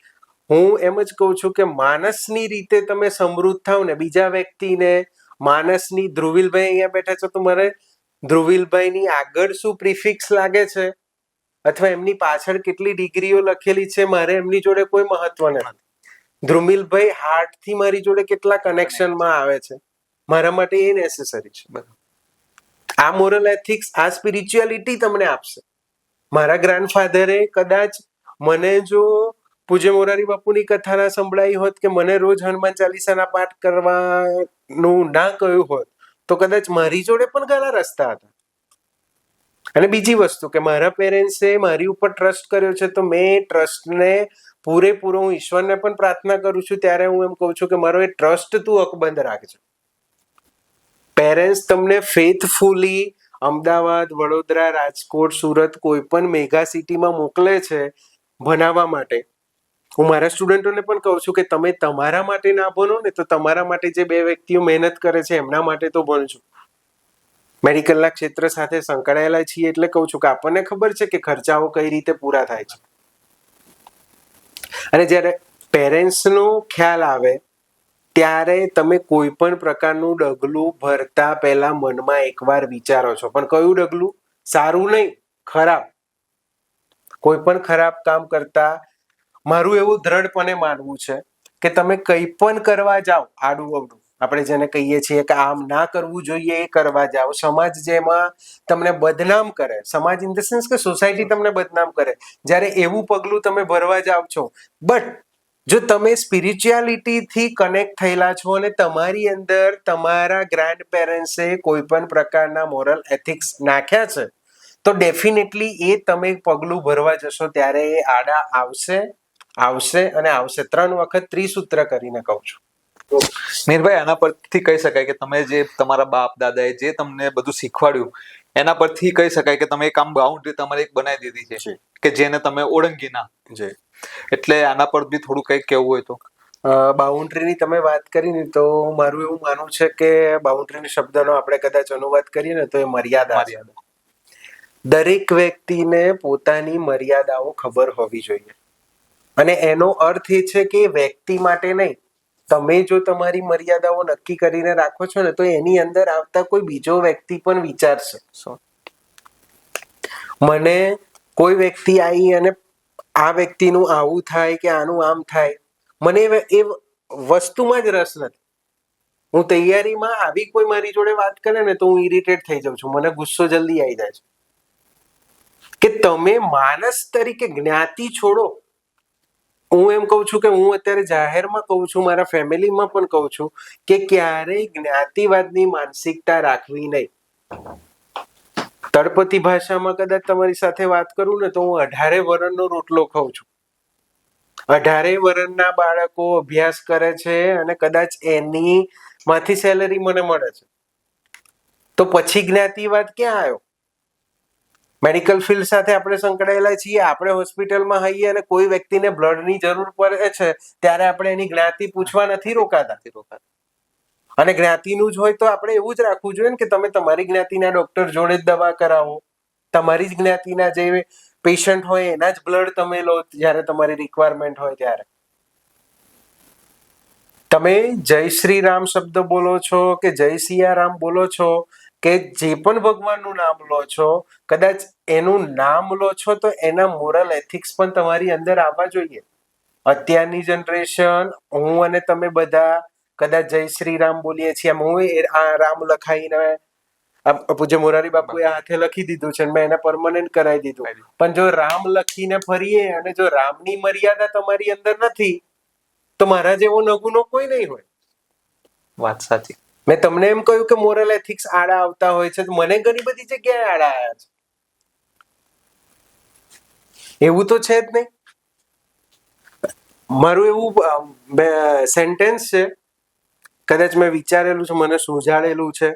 હું એમ જ કહું છું કે માણસની રીતે તમે સમૃદ્ધ થાવ ને, બીજા વ્યક્તિને માણસની, ધ્રુવીલભાઈ અહીંયા બેઠા છો તો મારે ધ્રુવીલભાઈની આગળ શું પ્રિફિક્સ લાગે છે અથવા એમની પાછળ કેટલી ડિગ્રીઓ લખેલી છે, મારે એમની જોડે કોઈ મહત્વ નથી. ધ્રુવીલભાઈ હાર્ટથી મારી જોડે કેટલા કનેક્શનમાં આવે છે, મારા માટે એ નેસેસરી છે. આ મોરલ એથિક્સ, આ સ્પિરિચ્યુઆલિટી તમને આપશે. મારા ગ્રાન્ડફાધરે કદાચ મને જો પૂજ્ય મોરારી બાપુની કથા ના સંભળાવી હોત કે મને રોજ હનુમાન ચાલીસાના પાઠ કરવાનું ના કહ્યું હોત તો કદાચ મારી જોડે પણ ઘણા રસ્તા હતા. અને બીજી વસ્તુ કે મારા પેરેન્ટ્સે મારી ઉપર ટ્રસ્ટ કર્યો છે, તો મેં ટ્રસ્ટને પૂરેપૂરો, હું ઈશ્વરને પણ પ્રાર્થના કરું છું ત્યારે હું એમ કહું છું કે મારો એ ટ્રસ્ટ તું અકબંધ રાખજો. પેરેન્ટ્સ તમને ફેથફુલી અમદાવાદ, વડોદરા, રાજકોટ, સુરત, કોઈ પણ મેગા સિટીમાં મોકલે છે ભણાવવા માટે. હું મારા સ્ટુડન્ટોને પણ કહું છું કે તમે તમારા માટે ના ભણો ને તો તમારા માટે જે બે વ્યક્તિઓ મહેનત કરે છે એમના માટે તો ભણજો. મેડિકલના ક્ષેત્ર સાથે સંકળાયેલા છીએ એટલે કહું છું કે આપણને ખબર છે કે ખર્ચાઓ કઈ રીતે પૂરા થાય છે. અને જ્યારે પેરેન્ટ્સનો ખ્યાલ આવે ત્યારે તમે કોઈ પણ પ્રકારનું ડગલું ભરતા પહેલા મનમાં એકવાર વિચારો છો, પણ કયું ડગલું? સારું નહીં, ખરાબ. કોઈ પણ ખરાબ કામ કરતા મારું એવું દ્રઢપણે માનવું છે કે તમે કંઈ પણ કરવા જાઓ, આડું અવડું આપણે જેને કહીએ છીએ કે આમ ના કરવું જોઈએ એ કરવા જાઓ, સમાજ જેમાં તમને બદનામ કરે, સમાજ ઇન ધ સેન્સ કે સોસાયટી તમને બદનામ કરે, જ્યારે એવું પગલું તમે ભરવા જાઓ છો, બટ જો તમે સ્પિરિચ્યુઆલિટીથી કનેક્ટ થયેલા છો અને તમારી અંદર તમારા ગ્રાન્ડ પેરેન્ટ્સે કોઈ પણ પ્રકારના મોરલ એથિક્સ નાખ્યા છે, તો ડેફિનેટલી એ તમે પગલું ભરવા જશો ત્યારે એ આડા આવશે, આવશે અને આવશે. 3 વખત ત્રિસૂત્ર કરીને કહું છું. મીરભાઈ, આના પરથી કહી શકાય કે તમે જે તમારા બાપ દાદાએ જે તમને બધું શીખવાડ્યું એના પરથી કહી શકાય કે તમે એક આમ બાઉન્ડ્રી તમારે એક બનાવી દીધી છે કે જેને તમે ઓળંગી ના. એટલે આના પર બી થોડું કંઈક કહેવું હોય તો? બાઉન્ડ્રીની તમે વાત કરી ને તો મારું એવું માનવું છે કે બાઉન્ડ્રીની શબ્દનો આપણે કદાચ અનુવાદ કરીએ ને તો એ મર્યાદા. દરેક વ્યક્તિને પોતાની મર્યાદાઓ ખબર હોવી જોઈએ અને એનો અર્થ એ છે કે વ્યક્તિ માટે નહીં, તમે જો તમારી મર્યાદાઓ નક્કી કરીને રાખો છો ને તો એની અંદર આવતા કોઈ બીજો વ્યક્તિ પણ વિચારશે. મને કોઈ વ્યક્તિ આવી અને આ વ્યક્તિનું આવું થાય કે આનું આમ થાય, મને એ વસ્તુમાં જ રસ નથી. હું તૈયારીમાં આવી કોઈ મારી જોડે વાત કરે ને તો હું ઇરિટેટ થઈ જાઉં છું, મને ગુસ્સો જલ્દી આવી જાય છે કે તમે માણસ તરીકે જ્ઞાતિ છોડો. હું એમ કહું છું કે હું અત્યારે જાહેરમાં કહું છું, મારા ફેમિલીમાં પણ કહું છું કે ક્યારેય જ્ઞાતિવાદની માનસિકતા રાખવી નહીં. તળપદી ભાષામાં કદાચ તમારી સાથે વાત કરું ને તો હું 18 વર્ષનો રોટલો ખાઉં છું. 18 વર્ષના બાળકો અભ્યાસ કરે છે અને કદાચ એની માંથી સેલરી મને મળે છે, તો પછી જ્ઞાતિવાદ ક્યાં આવ્યો? મેડિકલ ફિલ્ડ સાથે આપણે સંકળાયેલા છીએ, આપણે હોસ્પિટલમાં હઈએ અને કોઈ વ્યક્તિને બ્લડની જરૂર પડે છે ત્યારે આપણે એની જ્ઞાતિ પૂછવા નથી રોકાતા. અને જ્ઞાતિનું જ હોય તો આપણે એવું જ રાખવું જોઈએ ને કે તમે તમારી જ્ઞાતિના ડોક્ટર જોડે જ દવા કરાવો, તમારી જ જ્ઞાતિના જે પેશન્ટ હોય એના જ બ્લડ તમે લો જ્યારે તમારી રિક્વાયરમેન્ટ હોય ત્યારે. તમે જય શ્રી રામ શબ્દ બોલો છો કે જય સિયારામ બોલો છો કે જે પણ ભગવાનનું નામ લો છો, કદાચ એનું નામ લો છો તો એના મોરલ એથિક્સ પણ તમારી અંદર આવવા જોઈએ. અત્યારની જનરેશન, હું અને તમે બધા કદાચ જય શ્રી રામ બોલીએ છીએ, હું આ રામ લખાઈને પૂજ્ય મોરારી બાપુએ હાથે લખી દીધું છે, મેં એને પરમનન્ટ કરાવી દીધું. પણ જો રામ લખીને ફરીએ અને જો રામની મર્યાદા તમારી અંદર નથી તો મારા જેવો નગુનો કોઈ નહીં હોય. વાત સાચી. મેં તમને એમ કહ્યું કે મોરલ એથિક્સ આડા આવતા હોય છે, મને ઘણી બધી જગ્યાએ આડા આવ્યા છે. એવું તો છે જ નહીં. મારું એવું સેન્ટેન્સ છે, કદાચ મેં વિચારેલું છે, મને સુઝાડેલું છે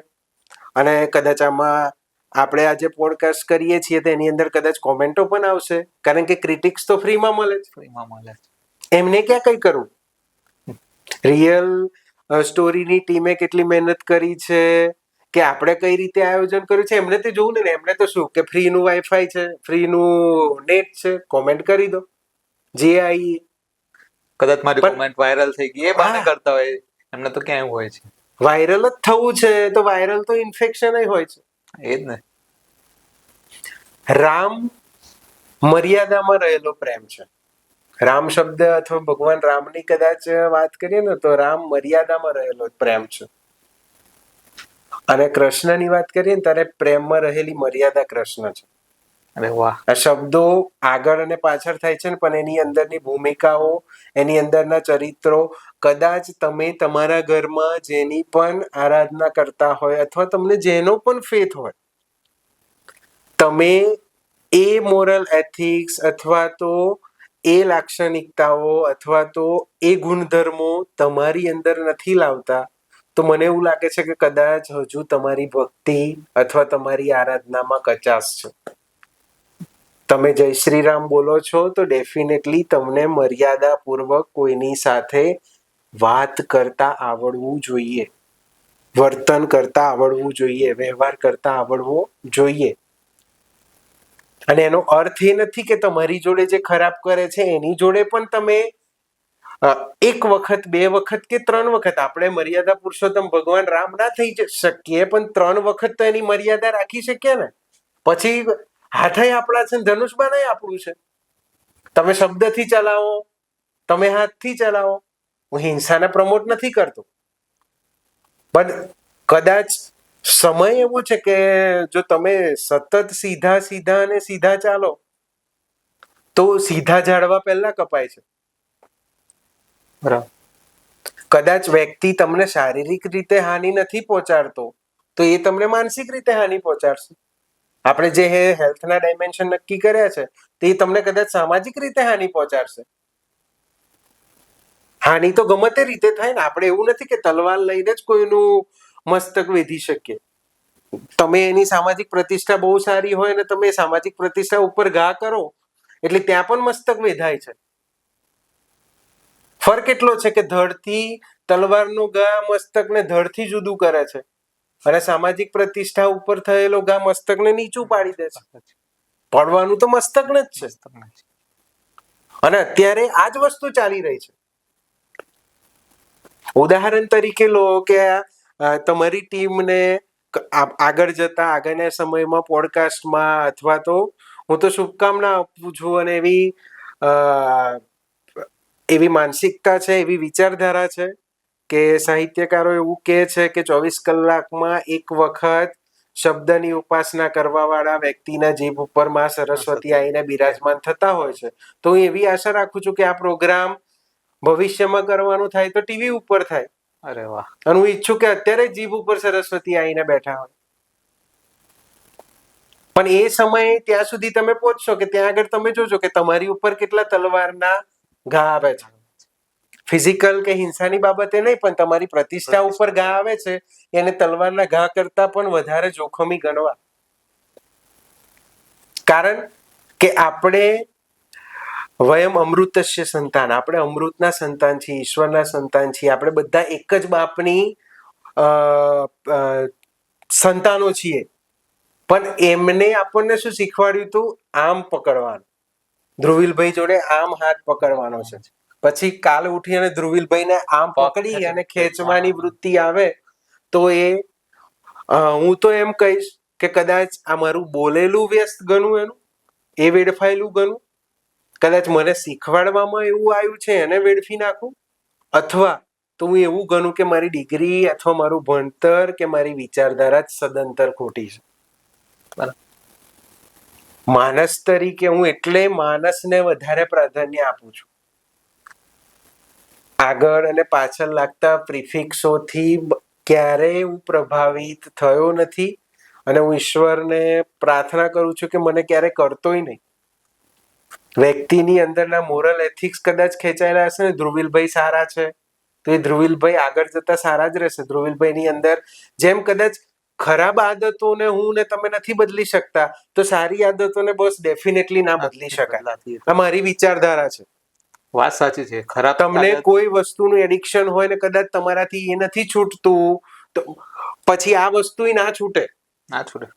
અને કદાચ આમાં આપણે આજે પોડકાસ્ટ કરીએ છીએ તો એની અંદર કદાચ કોમેન્ટો પણ આવશે, કારણ કે ક્રિટિક્સ તો ફ્રીમાં મળે છે, ફ્રીમાં મળે છે. એમને ક્યાં કઈ કરવું. રિયલ સ્ટોરીની ટીમે કેટલી મહેનત કરી છે, કે આપણે કઈ રીતે આયોજન કર્યું છે, એમને તો જોવું ને. એમને તો શું કે ફ્રીનું વાઈફાઈ છે, ફ્રીનું નેટ છે, કોમેન્ટ કરી દો જે આવી. કદાચ મારી પણ- કોમેન્ટ વાયરલ થઈ ગઈ એ બાને હા. કરતા હોય, એમને તો ક્યાં એવું હોય છે. વાયરલ જ થવું છે તો વાયરલ તો ઇન્ફેક્શન હોય છે. એ જ ને. રામ મર્યાદામાં રહેલો પ્રેમ છે. રામ શબ્દ અથવા ભગવાન રામની કદાચ વાત કરીએ ને તો રામ મર્યાદામાં રહેલો પ્રેમ છે. અને કૃષ્ણની વાત કરીએ ને ત્યારે પ્રેમમાં રહેલી મર્યાદા કૃષ્ણ છે. અરે વાહ. આ શબ્દો આગળ અને પાછળ થાય છે ને, પણ એની અંદરની ભૂમિકાઓ, એની અંદરના ચરિત્રો, કદાચ તમે તમારા ઘરમાં જેની પણ આરાધના કરતા હોય અથવા તમને જેનો પણ ફેથ હોય, તમે એ મોરલ એથિક્સ અથવા તો એ લાક્ષણિકતાઓ અથવા તો એ ગુણધર્મો તમારી અંદર નથી લાવતા, તો મને એવું લાગે છે કે કદાચ હજુ તમારી ભક્તિ અથવા તમારી આરાધનામાં કચાશ છે. તમે જય શ્રી રામ બોલો છો તો ડેફિનેટલી તમને મર્યાદાપૂર્વક કોઈની સાથે વાત કરતા આવડવું જોઈએ, વર્તન કરતા આવડવું જોઈએ, વ્યવહાર કરતા આવડવો જોઈએ. અને એનો અર્થ એ નથી કે તમારી જોડે જે ખરાબ કરે છે એની જોડે પણ તમે એક વખત, બે વખત કે 3 વખત, આપણે મર્યાદા પુરુષોત્તમ ભગવાન રામ ના થઈ શકીએ, પણ 3 વખત તો એની મર્યાદા રાખી શકીએ ને. પછી હાથે આપણા છે, ધનુષ બાણ આપણું છે. તમે શબ્દથી ચલાવો, તમે હાથથી ચલાવો. હું હિંસાને પ્રમોટ નથી કરતો, પણ કદાચ સમય એવો છે કે જો તમે સતત સીધા ચાલો તો સીધા ઝાડવા પહેલા કપાય છે. બરાબર. કદાચ વ્યક્તિ તમને શારીરિક રીતે હાનિ નથી પહોંચાડતો તો એ તમને માનસિક રીતે હાનિ પહોંચાડશે. આપણે જે હેલ્થના ડાયમેન્શન નક્કી કર્યા છે તે તમને કદાચ સામાજિક રીતે હાનિ પહોંચાડશે. હાનિ તો ગમે તે રીતે થાય ને. આપણે એવું નથી કે તલવાર લઈને જ કોઈનું મસ્તક વેધી શકીએ. તમે એની સામાજિક પ્રતિષ્ઠા બહુ સારી હોય ને તમે સામાજિક પ્રતિષ્ઠા ઉપર ઘા કરો એટલે ત્યાં પણ મસ્તક વેધાય છે. ફરક એટલો છે કે ધડથી તલવારનો ઘા મસ્તકને ધડથી જુદું કરે છે, અને સામાજિક પ્રતિષ્ઠા ઉપર થયેલો ઘા મસ્તકને નીચું પાડી દે છે. પડવાનું તો મસ્તકને જ છે. અને અત્યારે આ જ વસ્તુ ચાલી રહી છે. ઉદાહરણ તરીકે લો કે તમારી ટીમને આગળ જતા આગળના સમયમાં પોડકાસ્ટમાં અથવા તો હું તો શુભકામના આપું છું, અને એવી માનસિકતા છે, એવી વિચારધારા છે કે સાહિત્યકારો એવું કહે છે કે 24 કલાકમાં એક વખત શબ્દની ઉપાસના કરવા વાળા વ્યક્તિના જીભ ઉપર માં સરસ્વતી આવીને બિરાજમાન થતા હોય છે. તો હું એવી આશા રાખું છું કે આ પ્રોગ્રામ ભવિષ્યમાં કરવાનું થાય તો ટીવી ઉપર થાય. અરે વાહ. અને હું ઈચ્છું કે અત્યારે જીભ ઉપર સરસ્વતી આવીને બેઠા હોય. પણ એ સમયે ત્યાં સુધી તમે પહોંચશો કે ત્યાં આગળ તમે જોજો કે તમારી ઉપર કેટલા તલવારના ઘા આવે છે. ફિઝિકલ કે હિંસાની બાબતે નહીં, પણ તમારી પ્રતિષ્ઠા ઉપર ઘા આવે છે એને તલવારના ઘા કરતા પણ વધારે જોખમી ગણવા. કારણ કે આપણે વયમ અમૃતસ્ય સંતાન, આપણે અમૃતના સંતાન છીએ, ઈશ્વરના સંતાન છીએ. આપણે બધા એક જ બાપની સંતાનો છીએ. પણ એમને આપણને શું શીખવાડ્યું હતું? આમ પકડવાનું. ધ્રુવીલભાઈ જોડે આમ હાથ પકડવાનો છે. પછી કાલ ઉઠી અને ધ્રુવીલભાઈને આમ પકડી અને ખેંચવાની વૃત્તિ આવે તો હું તો એમ કહીશ કે કદાચ આ મારું બોલેલું વ્યસ્ત ગણું, એનું એ વેડફાયેલું ગણું. કદાચ મને શીખવાડવામાં એવું આવ્યું છે એને વેડફી નાખું, અથવા તો હું એવું ગણું કે મારી ડિગ્રી અથવા મારું ભણતર કે મારી વિચારધારા જ સદંતર ખોટી છે. માનસ તરીકે હું એટલે માનસને વધારે પ્રાધાન્ય આપું છું. આગળ અને પાછળ લાગતા પ્રિફિક્સોથી ક્યારેય હું પ્રભાવિત થયો નથી, અને હું ઈશ્વરને પ્રાર્થના કરું છું કે મને ક્યારે કરતોય નહીં. વ્યક્તિની અંદરના મોરલ એથિક્સ કદાચ ખેંચાયેલા હશે ને. ધ્રુવીલભાઈ સારા છે તો એ ધ્રુવીલભાઈ આગળ જતા સારા જ રહેશે. ધ્રુવીલભાઈની અંદર જેમ કદાચ ખરાબ આદતોને હું ને તમે નથી બદલી શકતા, તો સારી આદતોને બસ ડેફિનેટલી ના બદલી શકાય. બદલાતી આ મારી વિચારધારા છે. વાત સાચી છે. ખરાબ તમને આદત કોઈ વસ્તુનું એડિક્શન હોય ને કદાચ તમારાથી એ નથી છૂટતું, તો પછી આ વસ્તુ ના છૂટે. ના છોડે.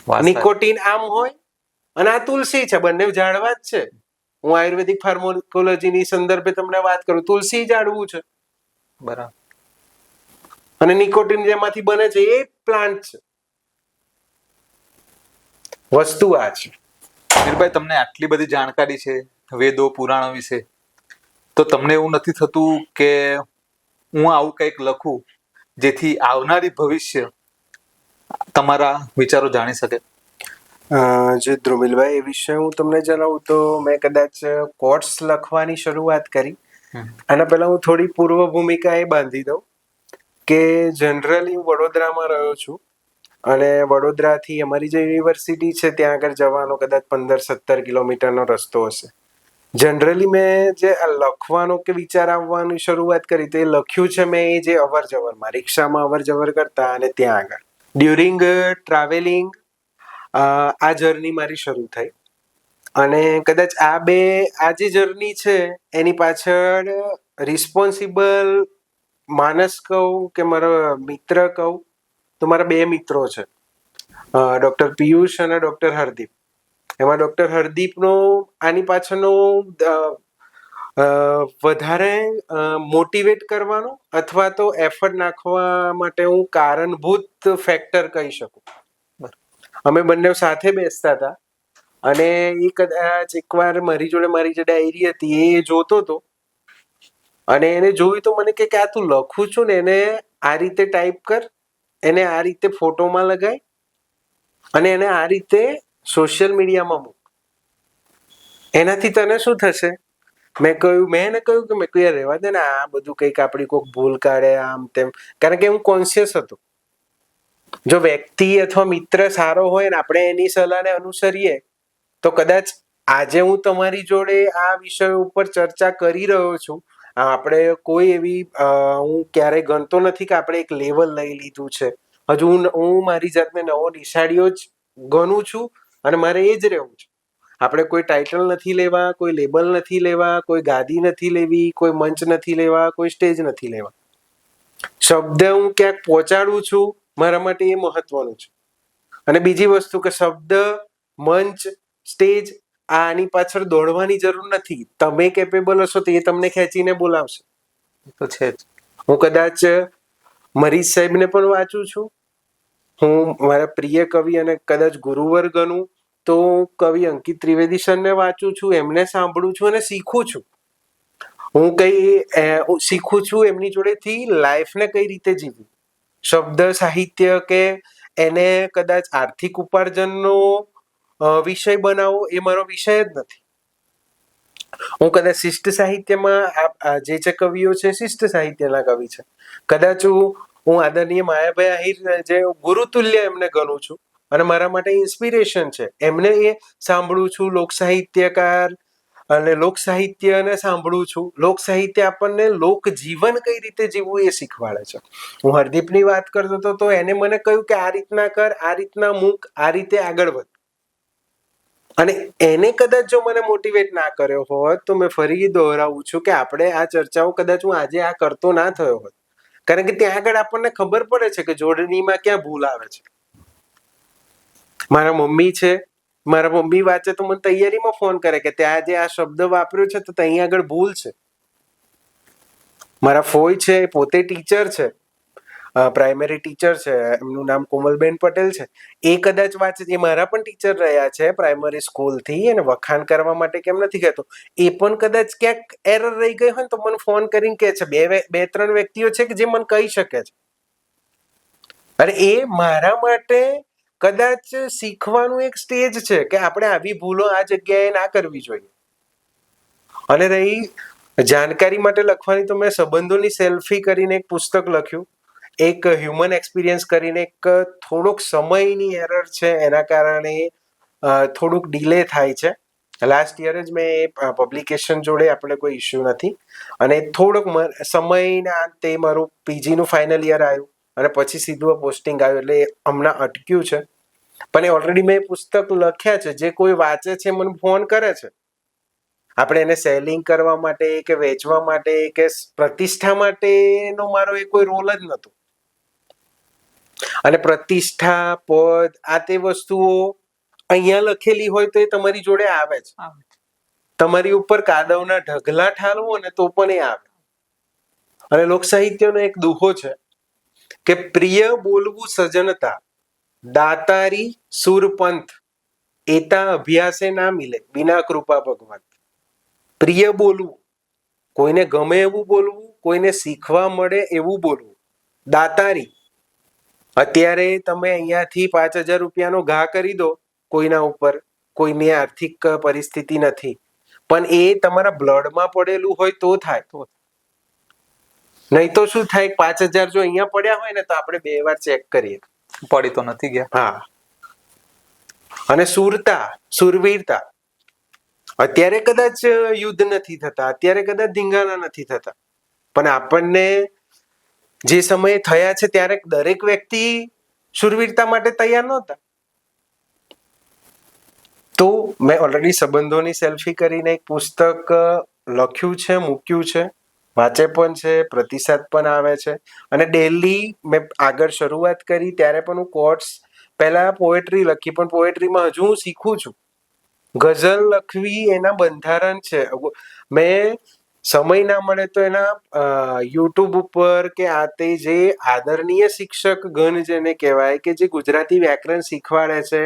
વાત સાચી. નિકોટીન આમ હોય અને આ તુલસી છે, બંને ઝાડવા જ છે. હું આયુર્વેદિક ફાર્માકોલોજીની સંદર્ભે તમને વાત કરું, તુલસી ઝાડવું છે બરાબર. અને નિકોટીન જેમાંથી બને છે એ પ્લાન્ટ છે. વસ્તુ આ છે. વીરભાઈ, તમને આટલી બધી જાણકારી છે વેદો પુરાણો વિશે, તો તમને એવું નથી થતું કે હું આવું કંઈક લખું જેથી આવનારી ભવિષ્ય તમારા વિચારો જાણી શકે? જે ધ્રુમિલભાઈ, એ વિશે હું તમને જણાવું તો મેં કદાચ કોટ્સ લખવાની શરૂઆત કરી. આના પહેલા હું થોડી પૂર્વ ભૂમિકા એ બાંધી દઉં કે જનરલી હું વડોદરામાં રહ્યો છું અને વડોદરાથી અમારી જે યુનિવર્સિટી છે ત્યાં આગળ જવાનો કદાચ 15-17 કિલોમીટરનો રસ્તો હશે. જનરલી મેં જે આ લખવાનો કે વિચાર આવવાની શરૂઆત કરી તો એ લખ્યું છે મેં એ જે અવર જવરમાં રિક્ષામાં અવર જવર કરતા અને ત્યાં આગળ ડ્યુરિંગ ટ્રાવેલિંગ આ જર્ની મારી શરૂ થઈ. અને કદાચ આ જે જર્ની છે એની પાછળ રિસ્પોન્સિબલ માનસ કહું કે મારો મિત્ર કહું તો મારા 2 મિત્રો છે, ડૉક્ટર પિયુષ અને ડૉક્ટર હરદીપ. એમાં ડૉક્ટર હરદીપનો આની પાછળનો વધારે મોટિવેટ કરવાનો અથવા તો એફર્ટ નાખવા માટે હું કારણભૂત ફેક્ટર કહી શકું. અમે બંને સાથે બેસતા હતા અને એ કદાચ એકવાર મારી જોડે મારી જે ડાયરી હતી એ જોતો હતો અને એને જોયું તો મને કે આ તું લખું છું ને એને આ રીતે ટાઈપ કર, એને આ રીતે ફોટોમાં લગાય અને એને આ રીતે સોશિયલ મીડિયામાં મૂક, એનાથી તને શું થશે? મેં એને કહ્યું કે મેં કહ્યું યાર રહેવા દે ને, આ બધું કંઈક આપણી કોઈક ભૂલ કાઢે આમ તેમ. કારણ કે હું કોન્શિયસ હતો. જો વ્યક્તિ અથવા મિત્ર સારો હોય ને આપણે એની સલાહને અનુસરીએ તો કદાચ આજે હું તમારી જોડે આ વિષય ઉપર ચર્ચા કરી રહ્યો છું. આપણે કોઈ એવી હું ક્યારેય ગણતો નથી કે આપણે એક લેવલ લઈ લીધું છે. હજુ હું મારી જાતને નવો નિશાળીઓ જ ગણું છું અને મારે એ જ રહેવું છે. આપણે કોઈ ટાઇટલ નથી લેવા, કોઈ લેબલ નથી લેવા, કોઈ ગાદી નથી લેવી, કોઈ મંચ નથી લેવા, કોઈ સ્ટેજ નથી લેવા. શબ્દ હું ક્યાંક પહોંચાડું છું, મારા માટે એ મહત્વનું છે. અને બીજી વસ્તુ કે શબ્દ, મંચ, સ્ટેજ આની પાછળ દોડવાની જરૂર નથી. તમે કેપેબલ હશો તો એ તમને ખેંચીને બોલાવશે. તો છે જ. હું કદાચ મરીઝ સાહેબને પણ વાંચું છું. હું મારા પ્રિય કવિ અને કદાચ ગુરુવર ગણું તો કવિ અંકિત ત્રિવેદી સરને વાંચું છું, એમને સાંભળું છું અને શીખું છું. હું શીખું છું એમની જોડેથી લાઈફને કઈ રીતે જીવવી. શબ્દ સાહિત્ય કે એને કદાચ આર્થિક ઉપાર્જનનો વિષય બનાવો એ મારો વિષય જ નથી. હું કદાચ શિષ્ટ સાહિત્યમાં જે કવિઓ છે શિષ્ટ સાહિત્યના કવિ છે. કદાચ હું આદરણીય માયાભાઈ આહિર જે ગુરુતુલ્ય એમને ગણું છું અને મારા માટે ઇન્સ્પિરેશન છે. એમને એ સાંભળું છું, લોક સાહિત્યકાર અને લોક સાહિત્યને સાંભળું છું. લોક સાહિત્ય આપણને લોક જીવન કઈ રીતે જીવવું એ શીખવાડે છે. હું હરદીપની વાત કરતો હતો તો એને મને કહ્યું કે આ રીતના કર, આ રીતના મૂક, આ રીતે આગળ વધ. અને એને કદાચ જો મને મોટિવેટ ના કર્યો હોત તો મેં ફરી દોહરાવું છું કે આપણે આ ચર્ચાઓ કદાચ હું આજે આ કરતો ના થયો હોત. કારણ કે ત્યાં આગળ આપણને ખબર પડે છે કે જોડણીમાં ક્યાં ભૂલ આવે છે. મારા મમ્મી છે, મારા મમ્મી વાંચે તો મને તૈયારીમાં ફોન કરે કે ત્યાં જે આ શબ્દ વાપર્યો છે તો ત્યાં આગળ ભૂલ છે. મારા ફોઈ છે, પોતે ટીચર છે, પ્રાઇમરી ટીચર છે, એમનું નામ કોમલબેન પટેલ છે. એ કદાચ વાંચે, એ મારા પણ ટીચર રહ્યા છે પ્રાઇમરી સ્કૂલથી, અને વખાણ કરવા માટે કેમ નથી કહેતો. એ પણ કદાચ ક્યાંક એરર રહી ગઈ હોય ને તો મને ફોન કરીને કહે છે. 2-3 વ્યક્તિઓ છે કે જે મને કહી શકે છે. અને એ મારા માટે કદાચ શીખવાનું એક સ્ટેજ છે કે આપણે આવી ભૂલો આ જગ્યાએ ના કરવી જોઈએ. અને રહી જાણકારી માટે લખવાની તો મેં સંબંધોની સેલ્ફી કરીને એક પુસ્તક લખ્યું. એક હ્યુમન એક્સપિરિયન્સ કરીને એક થોડોક સમયની એરર છે એના કારણે થોડુંક ડિલે થાય છે. લાસ્ટ યર જ મેં પબ્લિકેશન જોડે આપણે કોઈ ઇસ્યુ નથી અને થોડોક સમયના અંતે મારું પીજીનું ફાઇનલ યર આવ્યું અને પછી સીધું પોસ્ટિંગ આવ્યું એટલે એ હમણાં અટક્યું છે. પણ એ ઓલરેડી મેં પુસ્તક લખ્યા છે. જે કોઈ વાંચે છે મને ફોન કરે છે. આપણે એને સેલિંગ કરવા માટે કે વેચવા માટે કે પ્રતિષ્ઠા માટેનો મારો એ કોઈ રોલ જ નહોતો. અને પ્રતિષ્ઠા, પદ, આ તે વસ્તુઓ અહીંયા લખેલી હોય તો એ તમારી જોડે આવે છે. તમારી ઉપર કાદવના ઢગલા ઠાલવો ને તો પણ એ આવે. અને લોક સાહિત્યનો એક દુહો છે કે પ્રિય બોલવું સજનતા, દાતારી સુરપંથ, એતા અભ્યાસે ના મિલે બિના કૃપા ભગવંત. પ્રિય બોલવું, કોઈને ગમે એવું બોલવું, કોઈને શીખવા મળે એવું બોલવું. દાતારી, અત્યારે તમે અહીંયાથી 5,000 રૂપિયાનો ઘા કરી દો કોઈના ઉપર, કોઈની આર્થિક પરિસ્થિતિ નથી, પણ એ તમારા બ્લડમાં પડેલું હોય તો થાય. નહીં તો શું થાય, 5,000 જો અહીંયા પડ્યા હોય ને તો આપણે 2 વાર ચેક કરીએ, પડી તો નથી ગયા. હા. અને સુરતા, સુરવીરતા, અત્યારે કદાચ યુદ્ધ નથી થતા, અત્યારે કદાચ ધીંગાણા નથી થતા, પણ આપણને જે સમયે થયા છે ત્યારે દરેક વ્યક્તિ શૂરવીરતા માટે તૈયાર નહોતા. તો મેં ઓલરેડી સંબંધોની સેલ્ફી કરીને એક પુસ્તક લખ્યું છે, મૂક્યું છે, વાંચે પણ છે, પ્રતિસાદ પણ આવે છે. અને ડેલી મેં આગળ શરૂઆત કરી ત્યારે પણ હું કોટ્સ, પહેલા પોએટ્રી લખી, પણ પોએટ્રીમાં હજુ હું શીખું છું. ગઝલ લખવી એના બંધારણ છે. મેં સમય ના મળે તો એના યુટ્યુબ ઉપર કે આ તે જે આદરણીય શિક્ષક ગણ જેને કહેવાય કે જે ગુજરાતી વ્યાકરણ શીખવાડે છે,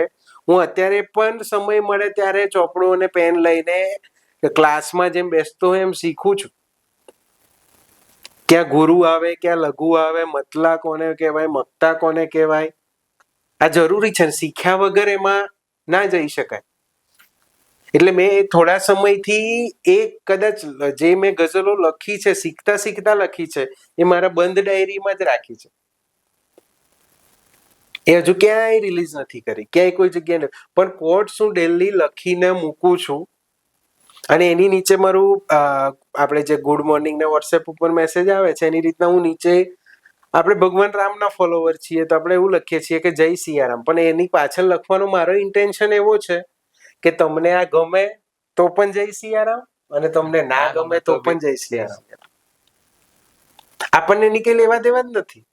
હું અત્યારે પણ સમય મળે ત્યારે ચોપડો અને પેન લઈને ક્લાસમાં જેમ બેસતો હોય એમ શીખું છું. ક્યાં ગુરુ આવે, ક્યાં લઘુ આવે, મતલા કોને કહેવાય, મક્તા કોને કહેવાય, આ જરૂરી છે. શીખ્યા વગર એમાં ના જઈ શકાય. એટલે મેં થોડા સમયથી એ કદાચ જે મેં ગઝલો લખી છે, શીખતા શીખતા લખી છે, એ મારા બંધ ડાયરીમાં જ રાખી છે. એ હજુ ક્યાંય રિલીઝ નથી કરી, ક્યાંય કોઈ જગ્યાએ નથી. પણ કોટ્સ હું ડેલી લખીને મૂકું છું. અને એની નીચે મારું આપણે જે ગુડ મોર્નિંગ ને વોટ્સએપ ઉપર મેસેજ આવે છે એની રીતના હું નીચે, આપણે ભગવાન રામના ફોલોવર છીએ તો આપણે એવું લખીએ છીએ કે જય સિયારામ, પણ એની પાછળ લખવાનો મારો ઇન્ટેન્શન એવો છે કે તમને આ ગમે તો પણ જય સિયારામ, અને તમને ના ગમે તો પણ જય સિયારામ. આપણને એની કઈ લેવા દેવા જ નથી.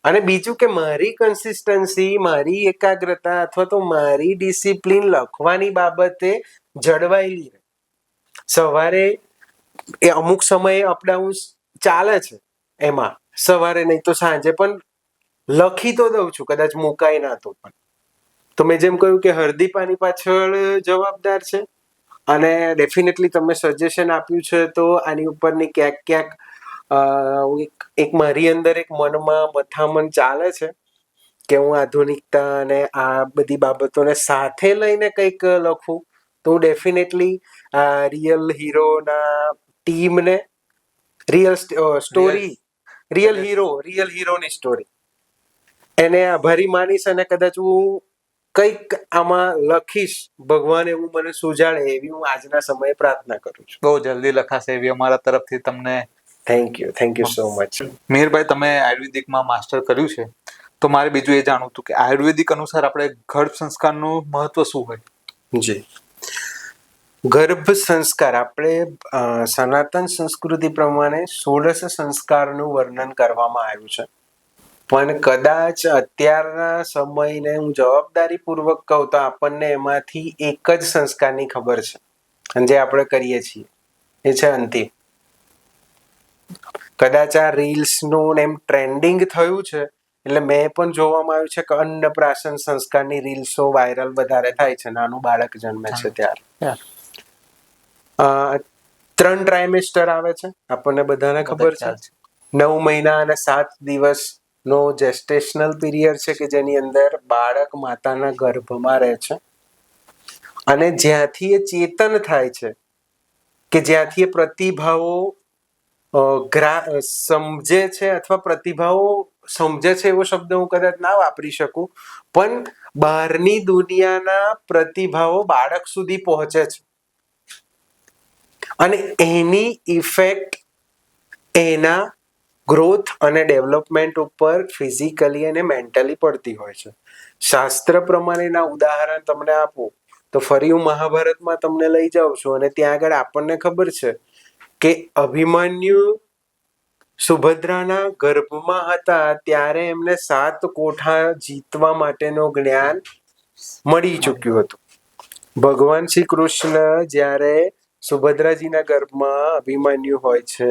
અને બીજું કે મારી કન્સિસ્ટન્સી, મારી એકાગ્રતા અથવા તો મારી ડિસિપ્લિન લખવાની બાબતે જળવાયેલી રહે. સવારે એ અમુક સમયે અપડાઉન ચાલે છે, એમાં સવારે નહીં તો સાંજે પણ લખી તો દઉં છું, કદાચ મુકાય ના તો પણ. તો મેં જેમ કહ્યું કે હળદી પાણી પાછળ જવાબદાર છે. અને ડેફિનેટલી તમે સજેશન આપ્યું છે તો આની ઉપરની ક્યાંક ક્યાંક એક મારી અંદર એક મનમાં મથામણ ચાલે છે કે હું આધુનિકતા અને આ બધી બાબતોને સાથે લઈને કંઈક લખું. તો હું ડેફિનેટલી રિયલ હીરોના ટીમને, રિયલ સ્ટોરી, રિયલ હીરોની સ્ટોરી એને આભારી માનીશ. અને કદાચ હું કંઈક આમાં લખીશ, ભગવાન એવું મને સુજાડે એવી હું આજના સમયે પ્રાર્થના કરું છું. બહુ જલ્દી લખાશે એવી અમારા તરફથી તમને. Thank you so much. Mihirbhai, તમે આયુર્વેદિકમાં માસ્ટર કર્યું છે, તો મારે બીજું એ જાણવું હતું કે આયુર્વેદિક અનુસાર આપણે ગર્ભ સંસ્કારનું મહત્વ શું હોય? જી, ગર્ભ સંસ્કાર, આપણે સનાતન સંસ્કૃતિ પ્રમાણે 16 સંસ્કારનું વર્ણન કરવામાં આવ્યું છે. પણ કદાચ અત્યારના સમયને હું જવાબદારીપૂર્વક કહું તો આપણને એમાંથી એક જ સંસ્કારની ખબર છે, અને જે આપણે કરીએ છીએ એ છે અંતિમ. કદાચ આ રીલ્સનું એમ ટ્રેન્ડિંગ થયું છે એટલે મેં પણ જોવામાં આવ્યું છે કે અન્નપ્રાશન સંસ્કારની રીલ્સો વાયરલ વધારે થાય છે. નાનું બાળક જન્મે છે ત્યારે 3 ટ્રાઇમેસ્ટર આવે છે, આપણને બધાને ખબર છે. 9 મહિના અને 7 દિવસનો જેસ્ટેશનલ પીરિયડ છે કે જેની અંદર બાળક માતાના ગર્ભમાં રહે છે. અને જ્યાંથી એ ચેતન થાય છે, કે જ્યાંથી એ પ્રતિભાવો સમજે છે, અથવા પ્રતિભાવો સમજે છે એવો શબ્દ હું કદાચ ના વાપરી શકું, પણ બહારની દુનિયાના પ્રતિભાવો બાળક સુધી પહોંચે છે. અને એની ઇફેક્ટ એના ગ્રોથ અને ડેવલપમેન્ટ ઉપર ફિઝિકલી અને મેન્ટલી પડતી હોય છે. શાસ્ત્ર પ્રમાણેના ઉદાહરણ તમને આપું તો ફરી હું મહાભારતમાં તમને લઈ જાઉં છું અને ત્યાં આગળ આપણને ખબર છે કે અભિમન્યુ સુભદ્રાના ગર્ભમાં હતા ત્યારે એમને 7 કોઠા જીતવા માટેનું જ્ઞાન મળી ચૂક્યું હતું. ભગવાન શ્રી કૃષ્ણ જ્યારે સુભદ્રાજીના ગર્ભમાં અભિમન્યુ હોય છે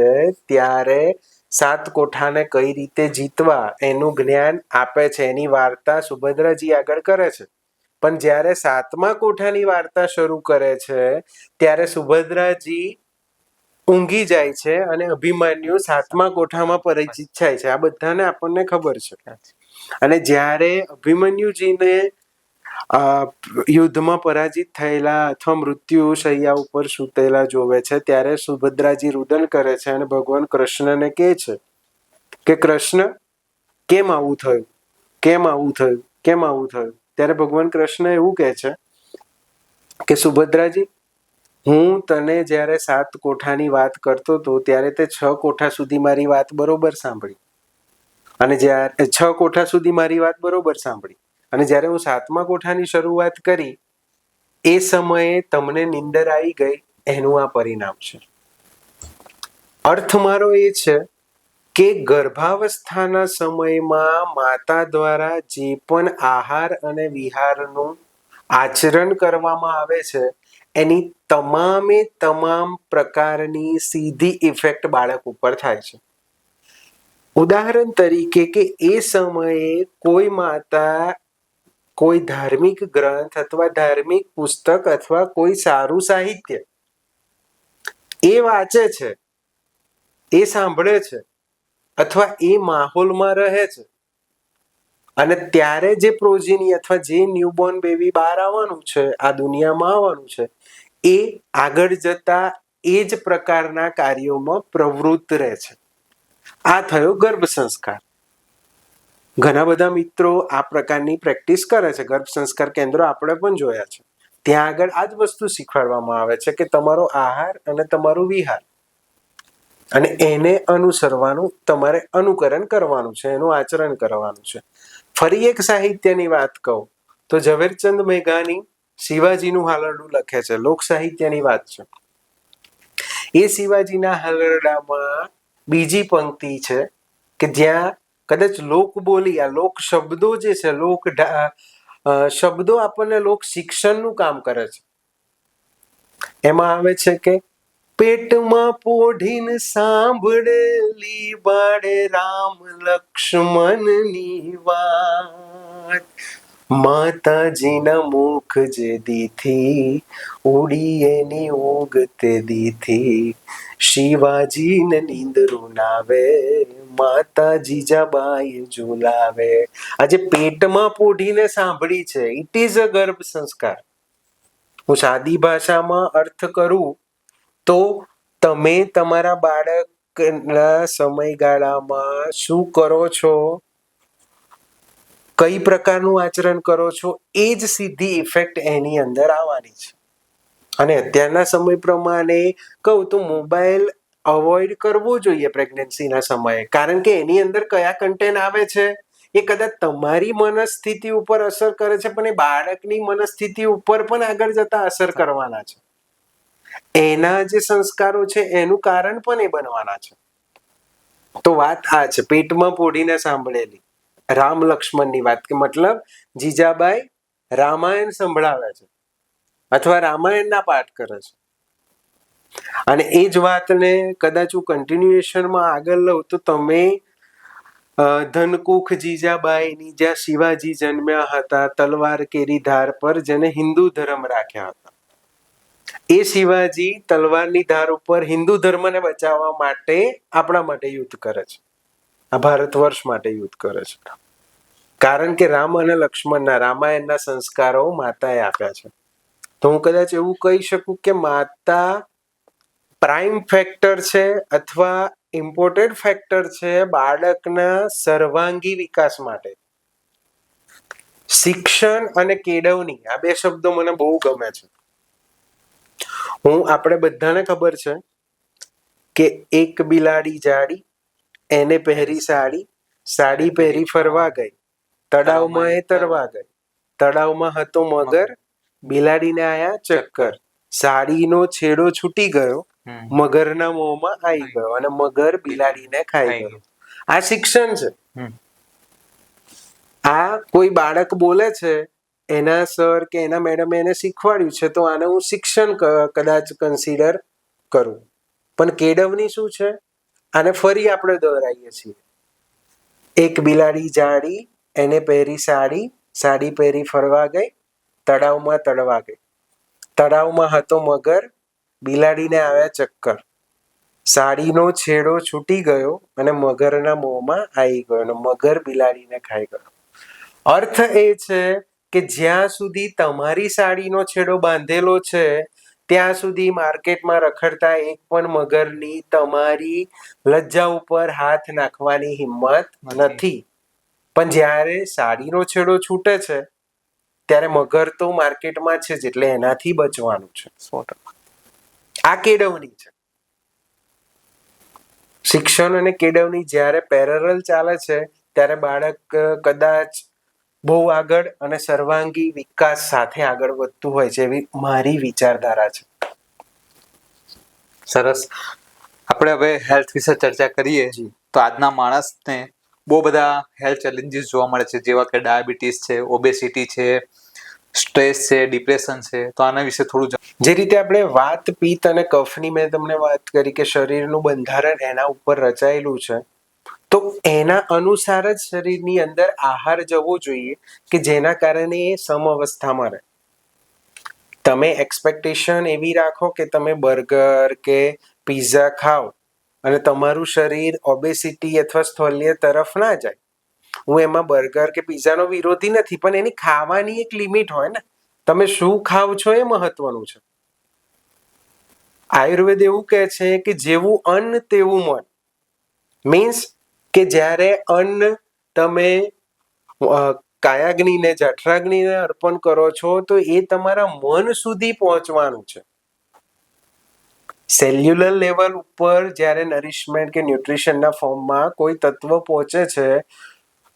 ત્યારે 7 કોઠાને કઈ રીતે જીતવા એનું જ્ઞાન આપે છે, એની વાર્તા સુભદ્રાજી આગળ કરે છે. પણ જ્યારે 7મા કોઠાની વાર્તા શરૂ કરે છે ત્યારે સુભદ્રાજી ઊંઘી જાય છે અને અભિમન્યુ 7મા કોઠામાં પરિચિત થાય છે. આ બધાને આપણને ખબર છે. અને જ્યારે અભિમન્યુજીને યુદ્ધમાં પરાજિત થયેલા અથવા મૃત્યુ શૈયા ઉપર સૂતેલા જોવે છે ત્યારે સુભદ્રાજી રુદન કરે છે અને ભગવાન કૃષ્ણને કહે છે કે કૃષ્ણ કેમ આવું થયું, કેમ આવું થયું, કેમ આવું થયું? ત્યારે ભગવાન કૃષ્ણ એવું કહે છે કે સુભદ્રાજી, હું તને જ્યારે 7 કોઠાની વાત કરતો હતો ત્યારે તે 6 કોઠા સુધી મારી વાત બરોબર સાંભળી અને જ્યારે 6 કોઠા સુધી મારી વાત બરોબર સાંભળી અને જ્યારે હું 7મા કોઠાની શરૂઆત કરી એ સમયે તમને નિંદર આવી ગઈ, એનું આ પરિણામ છે. અર્થ મારો એ છે કે ગર્ભાવસ્થાના સમયમાં માતા દ્વારા જે પણ આહાર અને વિહારનું આચરણ કરવામાં આવે છે એની તમામે તમામ પ્રકારની સીધી ઇફેક્ટ બાળક ઉપર થાય છે. ઉદાહરણ તરીકે કે એ સમયે કોઈ માતા કોઈ ધાર્મિક ગ્રંથ અથવા ધાર્મિક પુસ્તક અથવા કોઈ સારું સાહિત્ય એ વાંચે છે, એ સાંભળે છે અથવા એ માહોલમાં રહે છે અને ત્યારે જે પ્રોજીની અથવા જે ન્યૂબોર્ન બેબી બહાર આવવાનું છે, આ દુનિયામાં આવવાનું છે, એ આગળ જતા એ જ પ્રકારના કાર્યોમાં પ્રવૃત્ત રહે છે. આ થયો ગર્ભ સંસ્કાર. ઘણા બધા મિત્રો આ પ્રકારની પ્રેક્ટિસ કરે છે. ગર્ભ સંસ્કાર કેન્દ્રો આપણે પણ જોયા છે. ત્યાં આગળ આ જ વસ્તુ શીખવાડવામાં આવે છે કે તમારો આહાર અને તમારું વિહાર અને એને અનુસરવાનું, તમારે અનુકરણ કરવાનું છે, એનું આચરણ કરવાનું છે. ફરી એક સાહિત્યની વાત કહું તો ઝવેરચંદ મેઘાણી શિવાજીનું હાલરડું લખે છે. લોક સાહિત્યની વાત છે. એ શિવાજીના હાલરડામાં બીજી પંક્તિ છે કે જ્યાં કદાચ લોક બોલી, આ લોક શબ્દો જે છે, લોક શબ્દો આપણને લોક શિક્ષણનું કામ કરે છે. એમાં આવે છે કે પેટમાં પોઢીને સાંભળેલી બાળે રામ લક્ષ્મણની વાત, માતાજીના મુખ જે દીથી ઉડી એની ઊંઘ તે દીથી, શિવાજીને નીંદરું નાવે, માતા જીજાબાઈ ઝુલાવે. આજે પેટમાં પોઢીને સાંભળી છે, ઇટ ઇઝ અ ગર્ભ સંસ્કાર. હું સાદી ભાષામાં અર્થ કરું તો તમે તમારા બાળકના સમયગાળામાં શું કરો છો, કઈ પ્રકારનું આચરણ કરો છો, એ જ સીધી ઇફેક્ટ એની અંદર આવવાની છે. અને અત્યારના સમય પ્રમાણે કહું તો મોબાઈલ અવોઇડ કરવો જોઈએ પ્રેગ્નન્સીના સમયે, કારણ કે એની અંદર કયા કન્ટેન્ટ આવે છે એ કદાચ તમારી મનસ્થિતિ ઉપર અસર કરે છે પણ એ બાળકની મનસ્થિતિ ઉપર પણ આગળ જતા અસર કરવાના છે. એના જે સંસ્કારો છે એનું કારણ પણ એ બનવાના છે. તો વાત આ છે, પેટમાં પોઢીને સાંભળેલી રામ લક્ષ્મણની વાત, કે મતલબ જીજાબાઈ રામાયણ સંભળાવે છે અથવા રામાયણના પાઠ કરે છે. અને એ જ વાતને કદાચ હું કન્ટિન્યુએશનમાં આગળ લઉં તો તમે ધનકુખ જીજાબાઈની જ્યાં શિવાજી જન્મ્યા હતા તલવાર કેરી ધાર પર, જેને હિન્દુ ધર્મ રાખ્યા હતા, એ શિવાજી તલવારની ધાર ઉપર હિન્દુ ધર્મને બચાવવા માટે આપણા માટે યુદ્ધ કરે છે, આ ભારત વર્ષ માટે યુદ્ધ કરે છે. કારણ કે રામ અને લક્ષ્મણના રામાયણના સંસ્કારો માતાએ આપ્યા છે. તો હું કદાચ એવું કહી શકું કે માતા પ્રાઇમ ફેક્ટર છે અથવા ઇમ્પોર્ટન્ટ ફેક્ટર છે બાળકના સર્વાંગી વિકાસ માટે. શિક્ષણ અને કેળવણી, આ બે શબ્દો મને બહુ ગમે છે. આપણે બધાને ખબર છે કે એક બિલાડી જાડી એને પહેરી સાડી, સાડી પહેરી ફરવા ગઈ, તળાવમાં એ તરવા ગઈ, તળાવમાં હતો મગર, બિલાડીને આયા ચક્કર, સાડીનો છેડો છૂટી ગયો, મગરના મોંમાં આવી ગયો અને મગર બિલાડીને ખાઈ ગયો. આ શિક્ષણ છે. આ કોઈ બાળક બોલે છે, એના સર કે એના મેડમે એને શીખવાડ્યું છે, તો આને હું શિક્ષણ કદાચ કન્સિડર કરું. પણ કેળવણી શું છે? આને ફરી આપણે દોહરાઈએ છીએ. એક બિલાડી જાડી, એને પહેરી સાડી, સાડી પહેરી ફરવા ગઈ, તળાવમાં તળવા ગઈ, તળાવમાં હતો મગર, બિલાડીને આવ્યા ચક્કર, સાડીનો છેડો છૂટી ગયો અને મગરના મોંમાં આવી ગયો અને મગર બિલાડીને ખાઈ ગયો. અર્થ એ છે કે જ્યાં સુધી તમારી સાડીનો છેડો બાંધેલો છે ત્યાં સુધી માર્કેટમાં રખડતા એક પણ મગરની તમારી લજ્જા ઉપર હાથ નાખવાની હિંમત નથી. પણ જ્યારે સાડીનો છેડો છૂટે છે ત્યારે મગર તો માર્કેટમાં છે જ, એટલે એનાથી બચવાનું છે. 100%. આ કેળવણી છે. શિક્ષણ અને કેળવણી જ્યારે પેરેલલ ચાલે છે ત્યારે બાળક કદાચ બહુ આગળ અને સર્વાંગી વિકાસ સાથે આગળ વધતું હોય છે, એવી મારી વિચારધારા છે. સરસ. આપણે હવે હેલ્થ વિશે ચર્ચા કરીએ તો આજના માણસને બહુ બધા હેલ્થ ચેલેન્જીસ જોવા મળે છે, જેવા કે ડાયાબિટીસ છે, ઓબેસિટી છે, સ્ટ્રેસ છે, ડિપ્રેશન છે. તો આના વિશે થોડું જે રીતે આપણે વાત, પિત્ત અને કફની મેં તમને વાત કરી કે શરીરનું બંધારણ એના ઉપર રચાયેલું છે, તો એના અનુસાર જ શરીરની અંદર આહાર જવો જોઈએ કે જેના કારણે એ સમઅવસ્થામાં રહે. તમે એક્સપેક્ટેશન એવી રાખો કે તમે બર્ગર કે પિઝા ખાઓ અને તમારું શરીર ઓબેસિટી અથવા સ્થૌલ્ય તરફ ના જાય. હું એમાં બર્ગર કે પિઝાનો વિરોધી નથી, પણ એની ખાવાની એક લિમિટ હોય ને. તમે શું ખાવ છો એ મહત્વનું છે. આયુર્વેદ એવું કહે છે કે જેવું અન્ન તેવું મન. મીન્સ કે જ્યારે અન્ન તમે કાયાગ્નિને જઠરાગ્નિને અર્પણ કરો છો તો એ તમારા મન સુધી પહોંચવાનું છે. સેલ્યુલર લેવલ ઉપર જ્યારે નરિશમેન્ટ કે ન્યુટ્રિશનના ફોર્મમાં કોઈ તત્વ પહોંચે છે,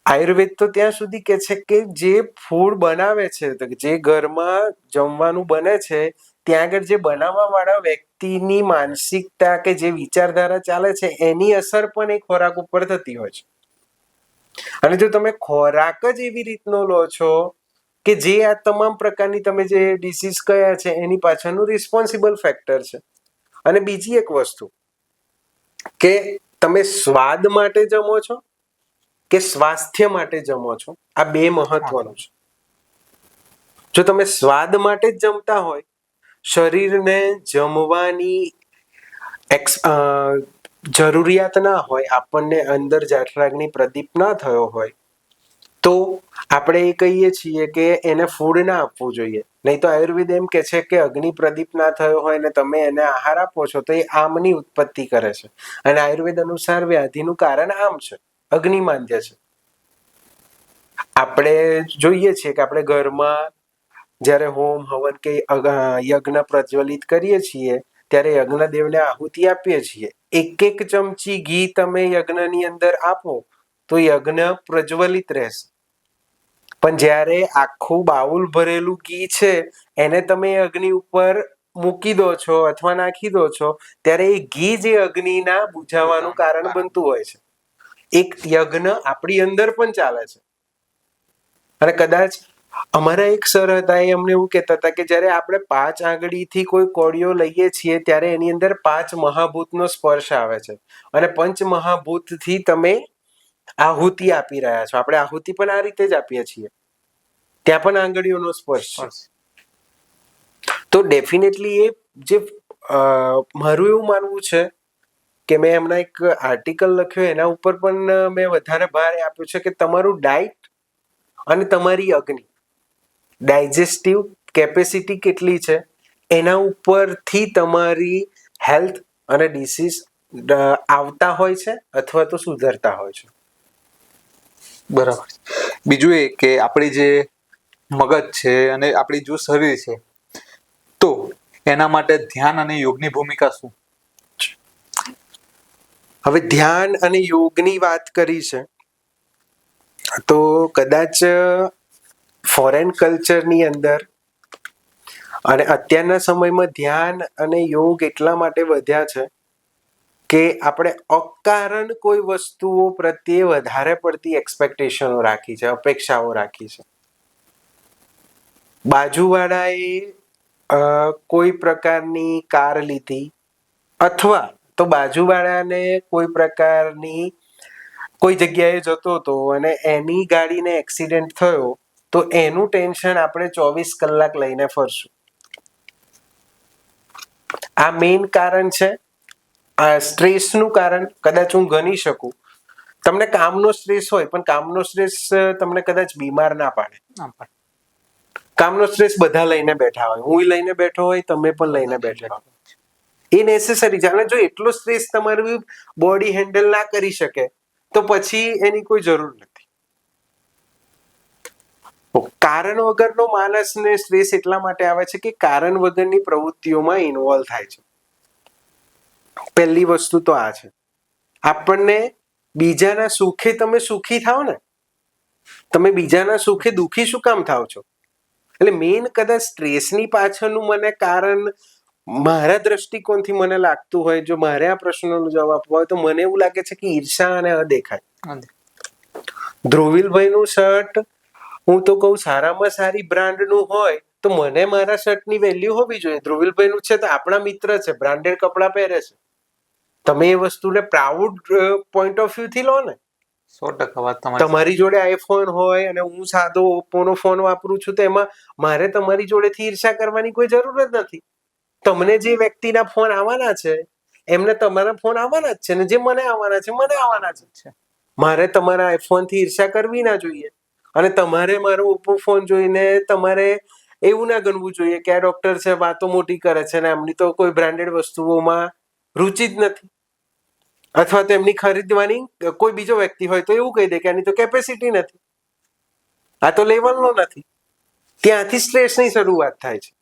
આયુર્વેદ તો ત્યાં સુધી કહે છે કે જે ફૂડ બનાવે છે, જે ઘરમાં જમવાનું બને છે, ત્યાં આગળ જે બનાવવા વાળા વ્યક્તિની માનસિકતા કે જે વિચારધારા ચાલે છે એની અસર પણ એ ખોરાક ઉપર થતી હોય છે. અને જો તમે ખોરાક જ એવી રીતનો લો છો કે જે આ તમામ પ્રકારની તમે જે ડિસીઝ કયા છે એની પાછળનું રિસ્પોન્સિબલ ફેક્ટર છે. અને બીજી એક વસ્તુ કે તમે સ્વાદ માટે જમો છો કે સ્વાસ્થ્ય માટે જમો છો, આ બે મહત્વનું છે. જો તમે સ્વાદ માટે જ જમતા હોય, શરીરને જમવાની જરૂરિયાત ના હોય, આપણને અંદર જઠરાગ્નિ પ્રદીપ ના થયો હોય, તો આપણે એ કહીએ છીએ કે એને ફૂડ ના આપવું જોઈએ. નહીં તો આયુર્વેદ એમ કે છે કે અગ્નિ પ્રદીપ ના થયો હોય ને તમે એને આહાર આપો છો તો એ આમની ઉત્પત્તિ કરે છે. અને આયુર્વેદ અનુસાર વ્યાધિનું કારણ આમ છે, અગ્નિમાંદ્ય છે. આપણે જોઈએ છીએ કે આપણે ઘરમાં જ્યારે હોમ હવન કે યજ્ઞ પ્રજ્વલિત કરીએ છીએ ત્યારે યજ્ઞદેવને આહુતિ આપીએ છીએ. એક એક ચમચી ઘી તમે યજ્ઞની અંદર આપો તો યજ્ઞ પ્રજ્વલિત રહેશે. પણ જ્યારે આખું બાઉલ ભરેલું ઘી છે એને તમે અગ્નિ ઉપર મૂકી દો છો અથવા નાખી દો છો ત્યારે એ ઘી જે અગ્નિના બુઝાવાનું કારણ બનતું હોય છે. એક યજ્ઞ આપણી અંદર પણ ચાલે છે. અને કદાચ અમારા એક સર હતા, એ અમને એવું કહેતા હતા કે જ્યારે આપણે 5 આંગળીથી કોઈ કોળિયો લઈએ છીએ ત્યારે એની અંદર 5 મહાભૂતનો સ્પર્શ આવે છે અને પંચ મહાભૂતથી તમે આહુતિ આપી રહ્યા છો. આપણે આહુતિ પણ આ રીતે જ આપીએ છીએ, ત્યાં પણ આંગળીઓનો સ્પર્શ છે. તો ડેફિનેટલી એ જે મારું એવું માનવું છે કે મેં હમણાં એક આર્ટિકલ લખ્યો એના ઉપર પણ મેં વધારે ભાર આપ્યો છે કે તમારું ડાયટ અને તમારી અગ્નિ ડાયજેસ્ટિવ કેપેસિટી કેટલી છે એના ઉપરથી તમારી હેલ્થ અને ડિસીઝ આવતા હોય છે અથવા તો સુધરતા હોય છે. બરાબર. બીજું એ કે આપણી જે મગજ છે અને આપણી જો શરીર છે, તો એના માટે ધ્યાન અને યોગની ભૂમિકા શું? હવે ધ્યાન અને યોગની વાત કરી છે, તો કદાચ ફોરેન કલ્ચરની અંદર અને અત્યારના સમયમાં ધ્યાન અને યોગ એટલા માટે વધ્યા છે કે આપણે અકારણ કોઈ વસ્તુઓ પ્રત્યે વધારે પડતી એક્સપેક્ટેશનો રાખી છે, અપેક્ષાઓ રાખી છે. બાજુવાળાએ કોઈ પ્રકારની કાર લીધી, અથવા તો બાજુવાળાને કોઈ પ્રકારની કોઈ જગ્યાએ જતો હતો અને એની ગાડીને એક્સિડન્ટ થયો, તો એનું ટેન્શન આપણે 24 કલાક લઈને ફરશું. આ મેઇન કારણ છે. આ સ્ટ્રેસનું કારણ કદાચ હું ગણી શકું. તમને કામનો સ્ટ્રેસ હોય, પણ કામનો સ્ટ્રેસ તમને કદાચ બીમાર ના પાડે. કામનો સ્ટ્રેસ બધા લઈને બેઠા હોય, હું લઈને બેઠો હોય, તમે પણ લઈને બેઠા હોય. એ નેસેસરી છે. અને જો એટલો સ્ટ્રેસ તમારું બોડી હેન્ડલ ના કરી શકે, તો પછી એની કોઈ જરૂર નથી. કારણ વગરનો માણસને સ્ટ્રેસ એટલા માટે આવે છે કે કારણ વગરની પ્રવૃત્તિઓમાં ઇન્વોલ્વ થાય છે. પહેલી વસ્તુ તો આ છે. આપણને બીજાના સુખે તમે સુખી થાવ ને, તમે બીજાના સુખે દુઃખી શું કામ થાવ છો? એટલે મેઇન કદાચ સ્ટ્રેસની પાછળનું મને કારણ મારા દ્રષ્ટિકોણથી મને લાગતું હોય, જો મારે આ પ્રશ્નનો જવાબ આપવો હોય, તો મને એવું લાગે છે કે ઈર્ષા અને અદેખાય. ધ્રુવીલભાઈનું શર્ટ હું તો કહું સારામાં સારી બ્રાન્ડનું હોય, તો મને મારા શર્ટની વેલ્યુ હોવી જોઈએ. ધ્રુવીલભાઈનું છે તો આપણા મિત્ર છે, બ્રાન્ડેડ કપડાં પહેરે છે. તમે એ વસ્તુને પ્રાઉડ પોઈન્ટ ઓફ વ્યૂ થી લો ને. 100% વાત તમારી જોડે આઈફોન હોય અને હું સાદો ઓપ્પોનો ફોન વાપરું છું, તો એમાં મારે તમારી જોડેથી ઈર્ષા કરવાની કોઈ જરૂર જ નથી. તમને જે વ્યક્તિના ફોન આવવાના છે, એમને તમારા ફોન આવવાના જ છે, ને જે મને આવવાના છે, મને આવવાના છે. મારે તમારા આઈફોન થી ઈર્ષા કરવી ના જોઈએ. અને તમારે મારો ઓપ્પો ફોન જોઈને તમારે એવું ના ગણવું જોઈએ કે આ ડોક્ટર છે, વાતો મોટી કરે છે, ને એમની તો કોઈ બ્રાન્ડેડ વસ્તુઓમાં રુચિ જ નથી. અથવા તો એમની ખરીદવાની કોઈ બીજો વ્યક્તિ હોય તો એવું કહી દે કે આની તો કેપેસિટી નથી, આ તો લેવલનો નથી. ત્યાંથી સ્ટ્રેસની શરૂઆત થાય છે.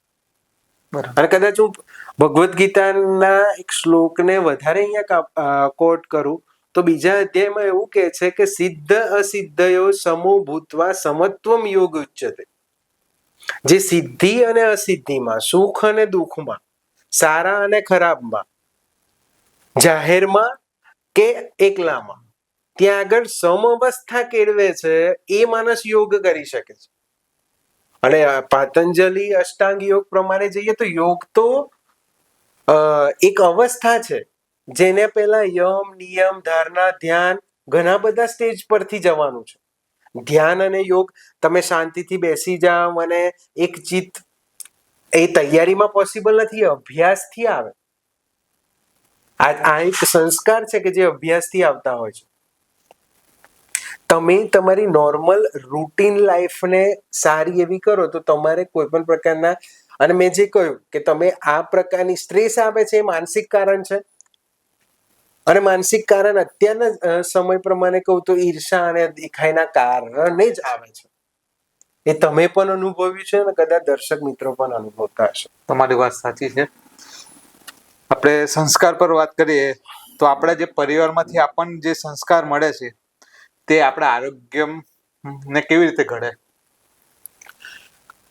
અને કદાચ હું ભગવદ્ ગીતાના એક શ્લોકને વધારે અહીંયા કોટ કરું, તો બીજા અધ્યાયમાં એવું કહે છે કે સિદ્ધ અસિદ્ધયો સમો ભૂત્વા સમત્વમ યોગ ઉચ્યતે. જે સિદ્ધિ અને અસિદ્ધિમાં, સુખ અને દુઃખમાં, સારા અને ખરાબમાં, જાહેરમાં કે એકલામાં, ત્યાં આગળ સમઅવસ્થા કેળવે છે, એ માણસ યોગ કરી શકે છે. અને પાતંજલિ અષ્ટાંગ યોગ પ્રમાણે જઈએ તો યોગ તો એક અવસ્થા છે, જેને પહેલા યમ, નિયમ, ધારણા, ધ્યાન, ઘણા બધા સ્ટેજ પરથી જવાનું છે. ધ્યાન અને યોગ તમે શાંતિથી બેસી જાઓ અને એક ચિત્ત, એ તૈયારીમાં પોસિબલ નથી, અભ્યાસથી આવે. આ એક સંસ્કાર છે કે જે અભ્યાસથી આવતા હોય છે. તમે તમારી નોર્મલ રૂટીન લાઈફને સારી એવી કરો તો તમારે કોઈ પણ પ્રકારના, અને મેં જે કહ્યું કે તમે આ પ્રકારની સ્ટ્રેસ આવે છે, એ માનસિક કારણ છે. અને માનસિક કારણ અત્યારના સમય પ્રમાણે કહું તો ઈર્ષા અને દેખાયના કારણે જ આવે છે. એ તમે પણ અનુભવ્યું છે અને કદાચ દર્શક મિત્રો પણ અનુભવતા હશે. તમારી વાત સાચી છે. આપણે સંસ્કાર પર વાત કરીએ તો આપણા જે પરિવારમાંથી આપણને જે સંસ્કાર મળે છે, તે આપણા આરોગ્ય ને કેવી રીતે ઘડે?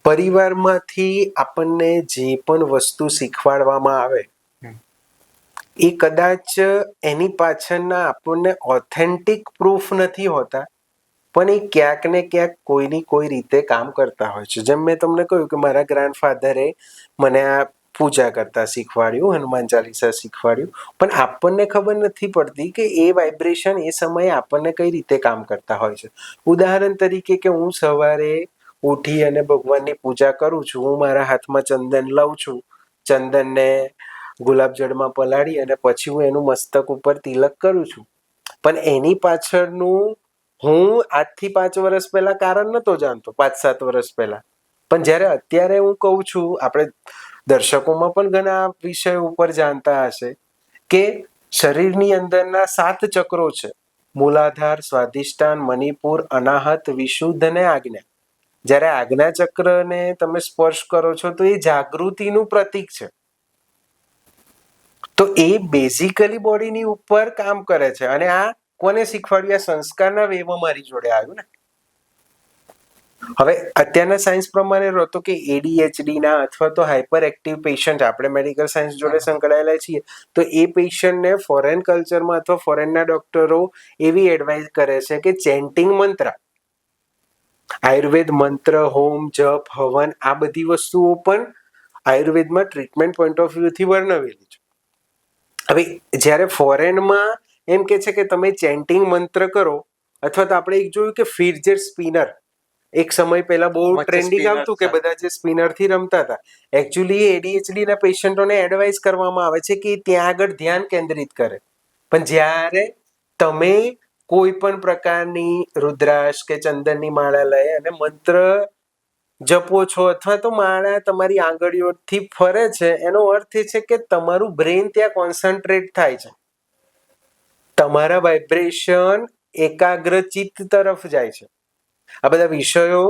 પરિવારમાંથી આપણને જે પણ વસ્તુ શીખવાડવામાં આવે, એ કદાચ એની પાછળના આપણને ઓથેન્ટિક પ્રૂફ નથી હોતા, પણ એ ક્યાંક ને ક્યાંક કોઈની કોઈ રીતે કામ કરતા હોય છે. જેમ મેં તમને કહ્યું કે મારા ગ્રાન્ડફાધરે મને આ પૂજા કરતા શીખવાડ્યું, હનુમાન ચાલીસા શીખવાડ્યું, પણ આપણને ખબર નથી પડતી કે એ વાઇબ્રેશન એ સમયે આપણને કઈ રીતે કામ કરતા હોય છે. ઉદાહરણ તરીકે કે હું સવારે ઉઠી અને ભગવાનની પૂજા કરું છું, હું મારા હાથમાં ચંદન લઉં છું, ચંદનને ગુલાબજળમાં પલાળી અને પછી હું એનું મસ્તક ઉપર તિલક કરું છું. પણ એની પાછળનું હું આજથી 5 વર્ષ પહેલા કારણ નહોતો જાણતો, 5-7 વર્ષ પહેલા. પણ જ્યારે અત્યારે હું કહું છું, આપણે દર્શકોમાં પણ ઘણા વિષયો ઉપર જાણતા હશે કે શરીરની અંદરના 7 ચક્રો છે: મૂલાધાર, સ્વાધિષ્ઠાન, મણિપુર, અનાહત, વિશુદ્ધ અને આજ્ઞા. જ્યારે આજ્ઞા ચક્રને તમે સ્પર્શ કરો છો તો એ જાગૃતિનું પ્રતીક છે. તો એ બેઝિકલી બોડીની ઉપર કામ કરે છે. અને આ કોને શીખવાડ્યું? આ સંસ્કારના વેમાં મારી જોડે આવ્યું ને. હવે અત્યારના સાયન્સ પ્રમાણે રહો તો કે ADHD ના અથવા તો હાઇપર એક્ટિવ પેશન્ટ, આપણે મેડિકલ સાયન્સ જોડે સંકળાયેલા છીએ, તો એ પેશન્ટને ફોરેન કલ્ચરમાં અથવા ફોરેનના ડોક્ટરો એવી એડવાઇસ કરે છે કે ચેન્ટિંગ મંત્ર, આયુર્વેદ મંત્ર, હોમ, જપ, હવન, આ બધી વસ્તુઓ પણ આયુર્વેદમાં ટ્રીટમેન્ટ પોઈન્ટ ઓફ વ્યૂથી વર્ણવેલી છે. હવે જ્યારે ફોરેનમાં એમ કે છે કે તમે ચેન્ટિંગ મંત્ર કરો, અથવા તો આપણે એક જોયું કે ફિડજેટ સ્પિનર, એક સમય પહેલા બહુ વચ્ચે ટ્રેન્ડિંગ spinner આવતું કે છે. બધા જે સ્પિનર થી રમતા હતા. એકચ્યુઅલી ADHD ના પેશન્ટોને એડવાઇસ કરવામાં આવે છે કે ત્યાં આગળ ધ્યાન કેન્દ્રિત કરે. પણ જ્યારે તમે કોઈ પણ પ્રકારની રુદ્રાક્ષ કે ચંદનની માળા લઈ અને મંત્ર જપો છો, અથવા તો માળા તમારી આંગળીઓથી ફરે છે, એનો અર્થ એ છે કે તમારું બ્રેન ત્યાં કોન્સન્ટ્રેટ થાય છે, તમારા વાઇબ્રેશન એકાગ્ર ચિત્ત તરફ જાય છે. આ બધા વિષયો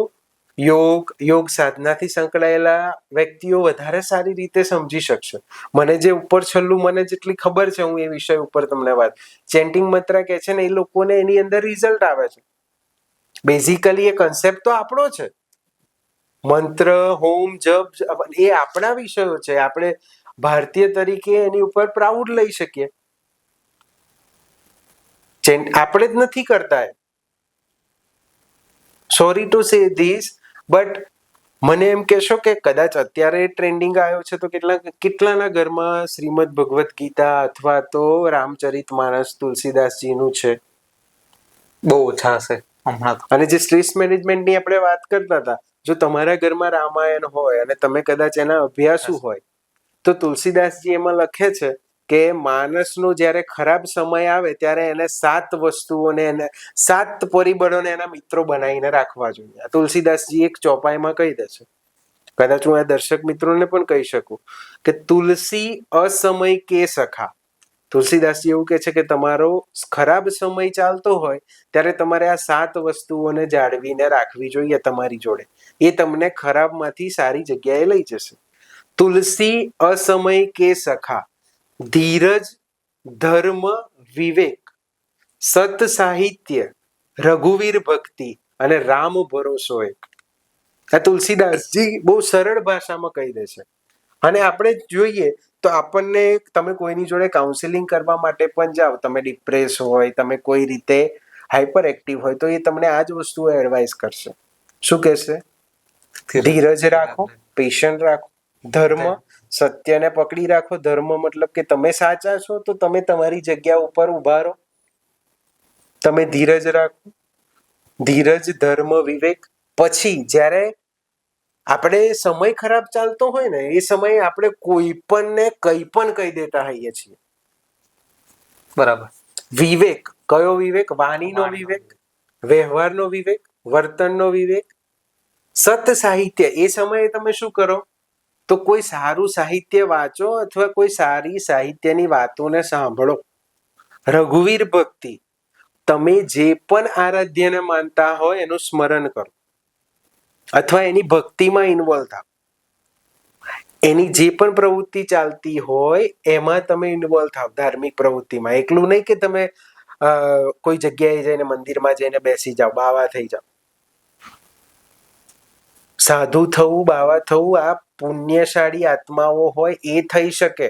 યોગ સાધનાથી સંકળાયેલા વ્યક્તિઓ વધારે સારી રીતે સમજી શકશે. મને જે ઉપર છેલ્લું મને જેટલી ખબર છે, હું એ વિષય ઉપર તમને વાત. ચેન્ટિંગ મંત્ર કે છે ને, એ લોકોને એની અંદર રિઝલ્ટ આવે છે. બેઝિકલી એ કન્સેપ્ટ તો આપણો છે. મંત્ર, હોમ, જપ એ આપણા વિષયો છે. આપણે ભારતીય તરીકે એની ઉપર પ્રાઉડ લઈ શકીએ. આપણે જ નથી કરતા. Sorry to say this, but મને એમ કહેશો કે કદાચ અત્યારે ટ્રેન્ડિંગ આવ્યો છે તો કેટલાના ઘરમાં શ્રીમદ ભગવદ્ ગીતા અથવા તો રામચરિત માનસ તુલસીદાસજીનું છે? બહુ ઓછા હશે હમણાં તો. અને જે સ્ટ્રેસ મેનેજમેન્ટની આપણે વાત કરતા હતા, જો તમારા ઘરમાં રામાયણ હોય અને તમે કદાચ એના અભ્યાસુ હોય, તો તુલસીદાસજી એમાં લખે છે કે માણસનો જ્યારે ખરાબ સમય આવે ત્યારે એને 7 વસ્તુઓને, એને 7 પરિબળોને એના મિત્રો બનાવીને રાખવા જોઈએ. તુલસીદાસજી એક ચોપાઈમાં કહી દે છે. કદાચ હું આ દર્શક મિત્રોને પણ કહી શકું કે તુલસી અસમય કે સખા. તુલસીદાસજી એવું કહે છે કે તમારો ખરાબ સમય ચાલતો હોય ત્યારે તમારે આ 7 વસ્તુઓને જાળવીને રાખવી જોઈએ તમારી જોડે. એ તમને ખરાબમાંથી સારી જગ્યાએ લઈ જશે. તુલસી અસમય કે સખા, ધીરજ, ધર્મ, વિવેક, સત સાહિત્ય, રઘુવીર ભક્તિ અને રામ ભરોસો એક. આ તુલસીદાસજી બહુ સરળ ભાષામાં કહી દે છે. અને આપણે જોઈએ તો આપણને, તમે કોઈની જોડે કાઉન્સેલિંગ કરવા માટે પણ જાઓ, તમે ડિપ્રેસ હોય, તમે કોઈ રીતે હાઇપર એક્ટિવ હોય, તો એ તમને આ જ વસ્તુઓ એડવાઇસ કરશે. શું કહેશે? ધીરજ રાખો, પેશન્ટ રાખો, ધર્મ, સત્યને પકડી રાખો. ધર્મ મતલબ કે તમે સાચા છો તો તમે તમારી જગ્યા ઉપર ઉભા રહો. તમે ધીરજ રાખો, ધીરજ, ધર્મ, વિવેક. પછી જ્યારે આપણે સમય ખરાબ ચાલતો હોય ને, એ સમયે આપણે કોઈ પણને કંઈ પણ કહી દેતા હોઈએ છીએ. બરાબર. વિવેક, કયો વિવેક? વાણીનો વિવેક, વ્યવહારનો વિવેક, વર્તનનો વિવેક. સત સાહિત્ય, એ સમયે તમે શું કરો? તો કોઈ સારું સાહિત્ય વાંચો અથવા કોઈ સારી સાહિત્યની વાતોને સાંભળો. રઘુવીર ભક્તિ, તમે જે પણ આરાધ્યને માનતા હોય એનું સ્મરણ કરો અથવા એની ભક્તિમાં ઇન્વોલ્વ થાઓ. એની જે પણ પ્રવૃત્તિ ચાલતી હોય એમાં તમે ઇન્વોલ્વ થાવ, ધાર્મિક પ્રવૃત્તિમાં. એકલું નહીં કે તમે કોઈ જગ્યાએ જઈને મંદિરમાં જઈને બેસી જાઓ, બાવા થઈ જાઓ. સાધુ થવું, બાવા થવું, આ પુણ્યશાળી આત્માઓ હોય એ થઈ શકે.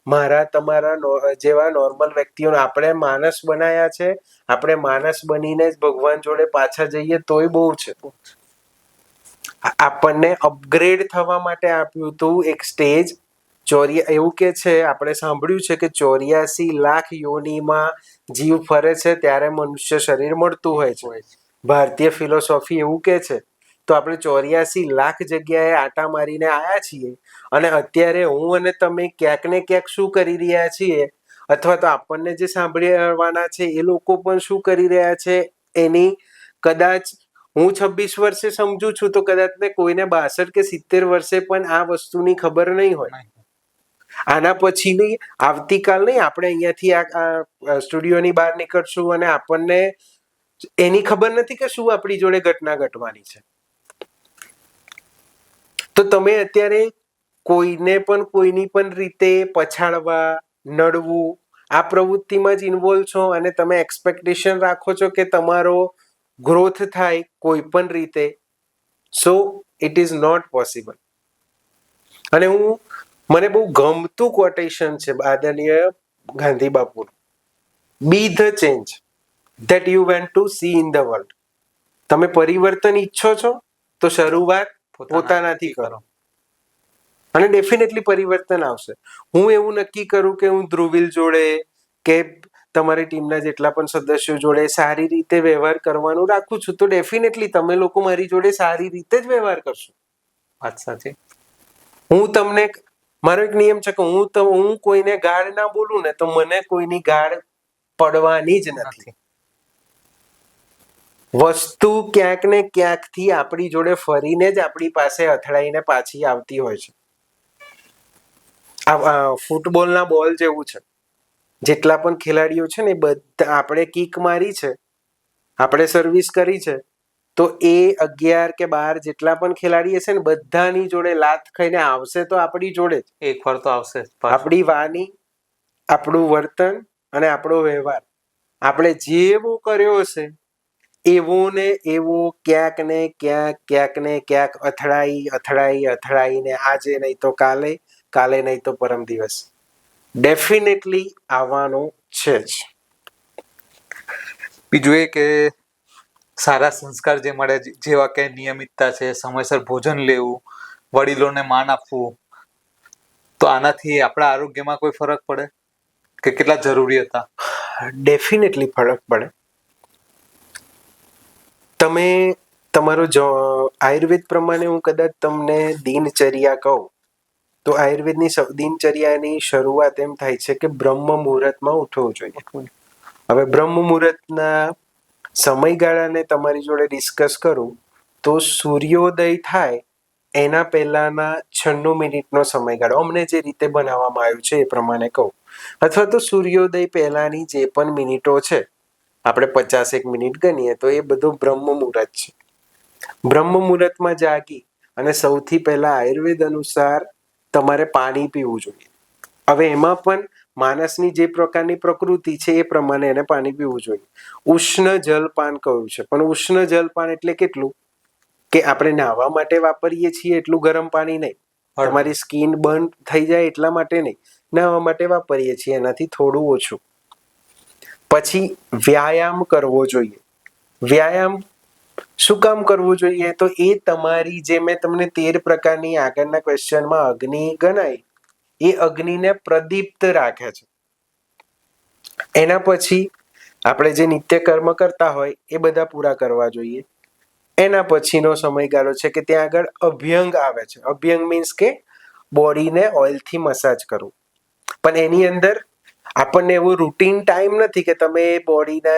મારા તમારા જેવા નોર્મલ વ્યક્તિઓને આપણે માણસ બનાયા છે. આપણે માણસ બનીને જ ભગવાન જોડે પાછા જઈએ તોય બહુ છે. આપણને અપગ્રેડ થવા માટે આપ્યું હતું એક સ્ટેજ. એવું કે છે, આપણે સાંભળ્યું છે કે 84 લાખ યોનિમાં જીવ ફરે છે ત્યારે મનુષ્ય શરીર મળતું હોય છે. ભારતીય ફિલોસોફી એવું કે છે. તો આપણે 84 લાખ જગ્યાએ આટા મારીને આવ્યા છીએ. અને અત્યારે હું અને તમે ક્યાંક ને ક્યાંક શું કરી રહ્યા છીએ, અથવા તો આપણને જે સાંભળવાના છે એ લોકો પણ શું કરી રહ્યા છે, એની કદાચ હું 26 વર્ષે સમજુ છું તો કદાચ ને કોઈને 62 કે 70 વર્ષે પણ આ વસ્તુની ખબર નહીં હોય. આના પછીની આવતીકાલ નહીં, આપણે અહીંયાથી આ સ્ટુડિયોની બહાર નીકળશું અને આપણને એની ખબર નથી કે શું આપણી જોડે ઘટના ઘટવાની છે. તો તમે અત્યારે કોઈને પણ કોઈની પણ રીતે પછાડવા નડવું, આ પ્રવૃત્તિમાં જ ઇન્વોલ્વ છો અને તમે એક્સપેક્ટેશન રાખો છો કે તમારો ગ્રોથ થાય કોઈ પણ રીતે, so it is not possible. અને મને બહુ ગમતું કોટેશન છે આદરણીય ગાંધી બાપુનું, be the change that you want to see in the world. તમે પરિવર્તન ઈચ્છો છો તો શરૂઆત પોતાનાથી કરો અને ડેફિનેટલી પરિવર્તન આવશે. હું એવું નક્કી કરું કે હું ધ્રુવિલ જોડે કે તમારી ટીમના જેટલા પણ સદસ્યો જોડે સારી રીતે વ્યવહાર કરવાનું રાખું છું, તો ડેફિનેટલી તમે લોકો મારી જોડે સારી રીતે જ વ્યવહાર કરશો. વાત સાચી. હું તમને, મારો એક નિયમ છે કે હું કોઈને ગાળ ના બોલું ને તો મને કોઈની ગાળ પડવાની જ નથી. વસ્તુ ક્યાંક ને ક્યાંકથી આપણી જોડે ફરીને જ આપણી પાસે અથડાઈને પાછી આવતી હોય છે. આ ફૂટબોલના બોલ જેવું છે. જેટલા પણ ખેલાડીઓ છે ને બધા, આપણે કિક મારી છે, આપણે સર્વિસ કરી છે, તો એ 11 કે 12 જેટલા પણ ખેલાડી હશે ને બધાની જોડે લાત ખાઈને આવશે તો આપણી જોડે જ. એકવાર તો આવશે. આપણી વાણી, આપણું વર્તન અને આપણો વ્યવહાર આપણે જેવો કર્યો હશે એવો ને એવો ક્યાંક ને ક્યાંક અથડાઈને આજે નહીં તો કાલે, કાલે નહીં તો પરમ દિવસ ડેફિનેટલી આવવાનો છે જ. બીજું એ કે સારા સંસ્કાર જે મળે, જેવા કે નિયમિતતા છે, સમયસર ભોજન લેવું, વડીલોને માન આપવું, તો આનાથી આપણા આરોગ્યમાં કોઈ ફરક પડે કે કેટલા જરૂરી હતા? ડેફિનેટલી ફરક પડે. તમે તમારો આયુર્વેદ પ્રમાણે હું કદાચ તમને દિનચર્યા કહું તો આયુર્વેદની દિનચર્યાની શરૂઆત એમ થાય છે કે બ્રહ્મ મુહૂર્તમાં ઉઠવું જોઈએ. હવે બ્રહ્મ મુહૂર્તના સમયગાળાને તમારી જોડે ડિસ્કસ કરું તો સૂર્યોદય થાય એના પહેલાના 96 મિનિટનો સમયગાળો અમને જે રીતે બનાવવામાં આવ્યું છે એ પ્રમાણે કહું, અથવા તો સૂર્યોદય પહેલાની જે પણ મિનિટો છે, આપણે 50 મિનિટ ગણીએ તો એ બધું બ્રહ્મ મુહૂર્ત છે. બ્રહ્મ મુહૂર્તમાં જાગી અને સૌથી પહેલા આયુર્વેદ અનુસાર તમારે પાણી પીવું જોઈએ. હવે એમાં પણ માણસની જે પ્રકારની પ્રકૃતિ છે એ પ્રમાણે એને પાણી પીવું જોઈએ. ઉષ્ણ જલપાન કહ્યું છે, પણ ઉષ્ણ જલપાન એટલે કેટલું કે આપણે નાહવા માટે વાપરીએ છીએ એટલું ગરમ પાણી નહીં, તમારી સ્કિન બર્ન થઈ જાય એટલા માટે નહીં, નાહવા માટે વાપરીએ છીએ એનાથી થોડું ઓછું. પછી વ્યાયામ કરવો જોઈએ. વ્યાયામ શું કામ કરવું જોઈએ? તો એ તમારી જે મેં તમને 13 પ્રકારની આગળના ક્વેશ્ચનમાં અગ્નિ ગણાય, એ અગ્નિને પ્રદીપ્ત રાખે છે. એના પછી આપણે જે નિત્ય કર્મ કરતા હોય એ બધા પૂરા કરવા જોઈએ. એના પછીનો સમયગાળો છે કે ત્યાં આગળ અભ્યંગ આવે છે. અભ્યંગ મીન્સ કે બોડીને ઓઇલથી મસાજ કરવું. પણ એની અંદર આપણને એવું રૂટીન ટાઈમ નથી કે તમે બોડીને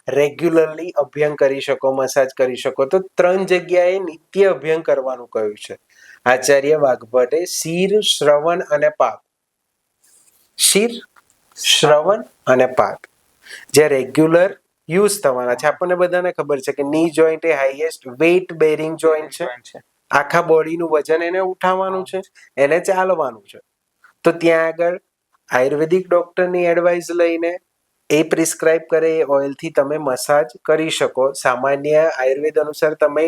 રેગ્યુલરલી અભ્યંગ કરી શકો, મસાજ કરી શકો. તો 3 જગ્યાએ નિત્ય અભ્યંગ કરવાનું કહ્યું છે આચાર્ય વાઘભટ્ટે: શિર, શ્રવણ અને પાક. શિર, શ્રવણ અને પાક જે રેગ્યુલર યુઝ થવાના છે. આપણને બધાને ખબર છે કે ની જોઈન્ટ એ હાઈએસ્ટ વેઇટ બેરિંગ જોઈન્ટ છે. આખા બોડીનું વજન એને ઉઠાવવાનું છે, એને ચાલવાનું છે. તો ત્યાં આગળ આયુર્વેદિક ડોક્ટરની એડવાઇસ લઈને એ પ્રિસ્ક્રાઇબ કરે એ ઓઇલથી તમે મસાજ કરી શકો. સામાન્ય આયુર્વેદ અનુસાર તમે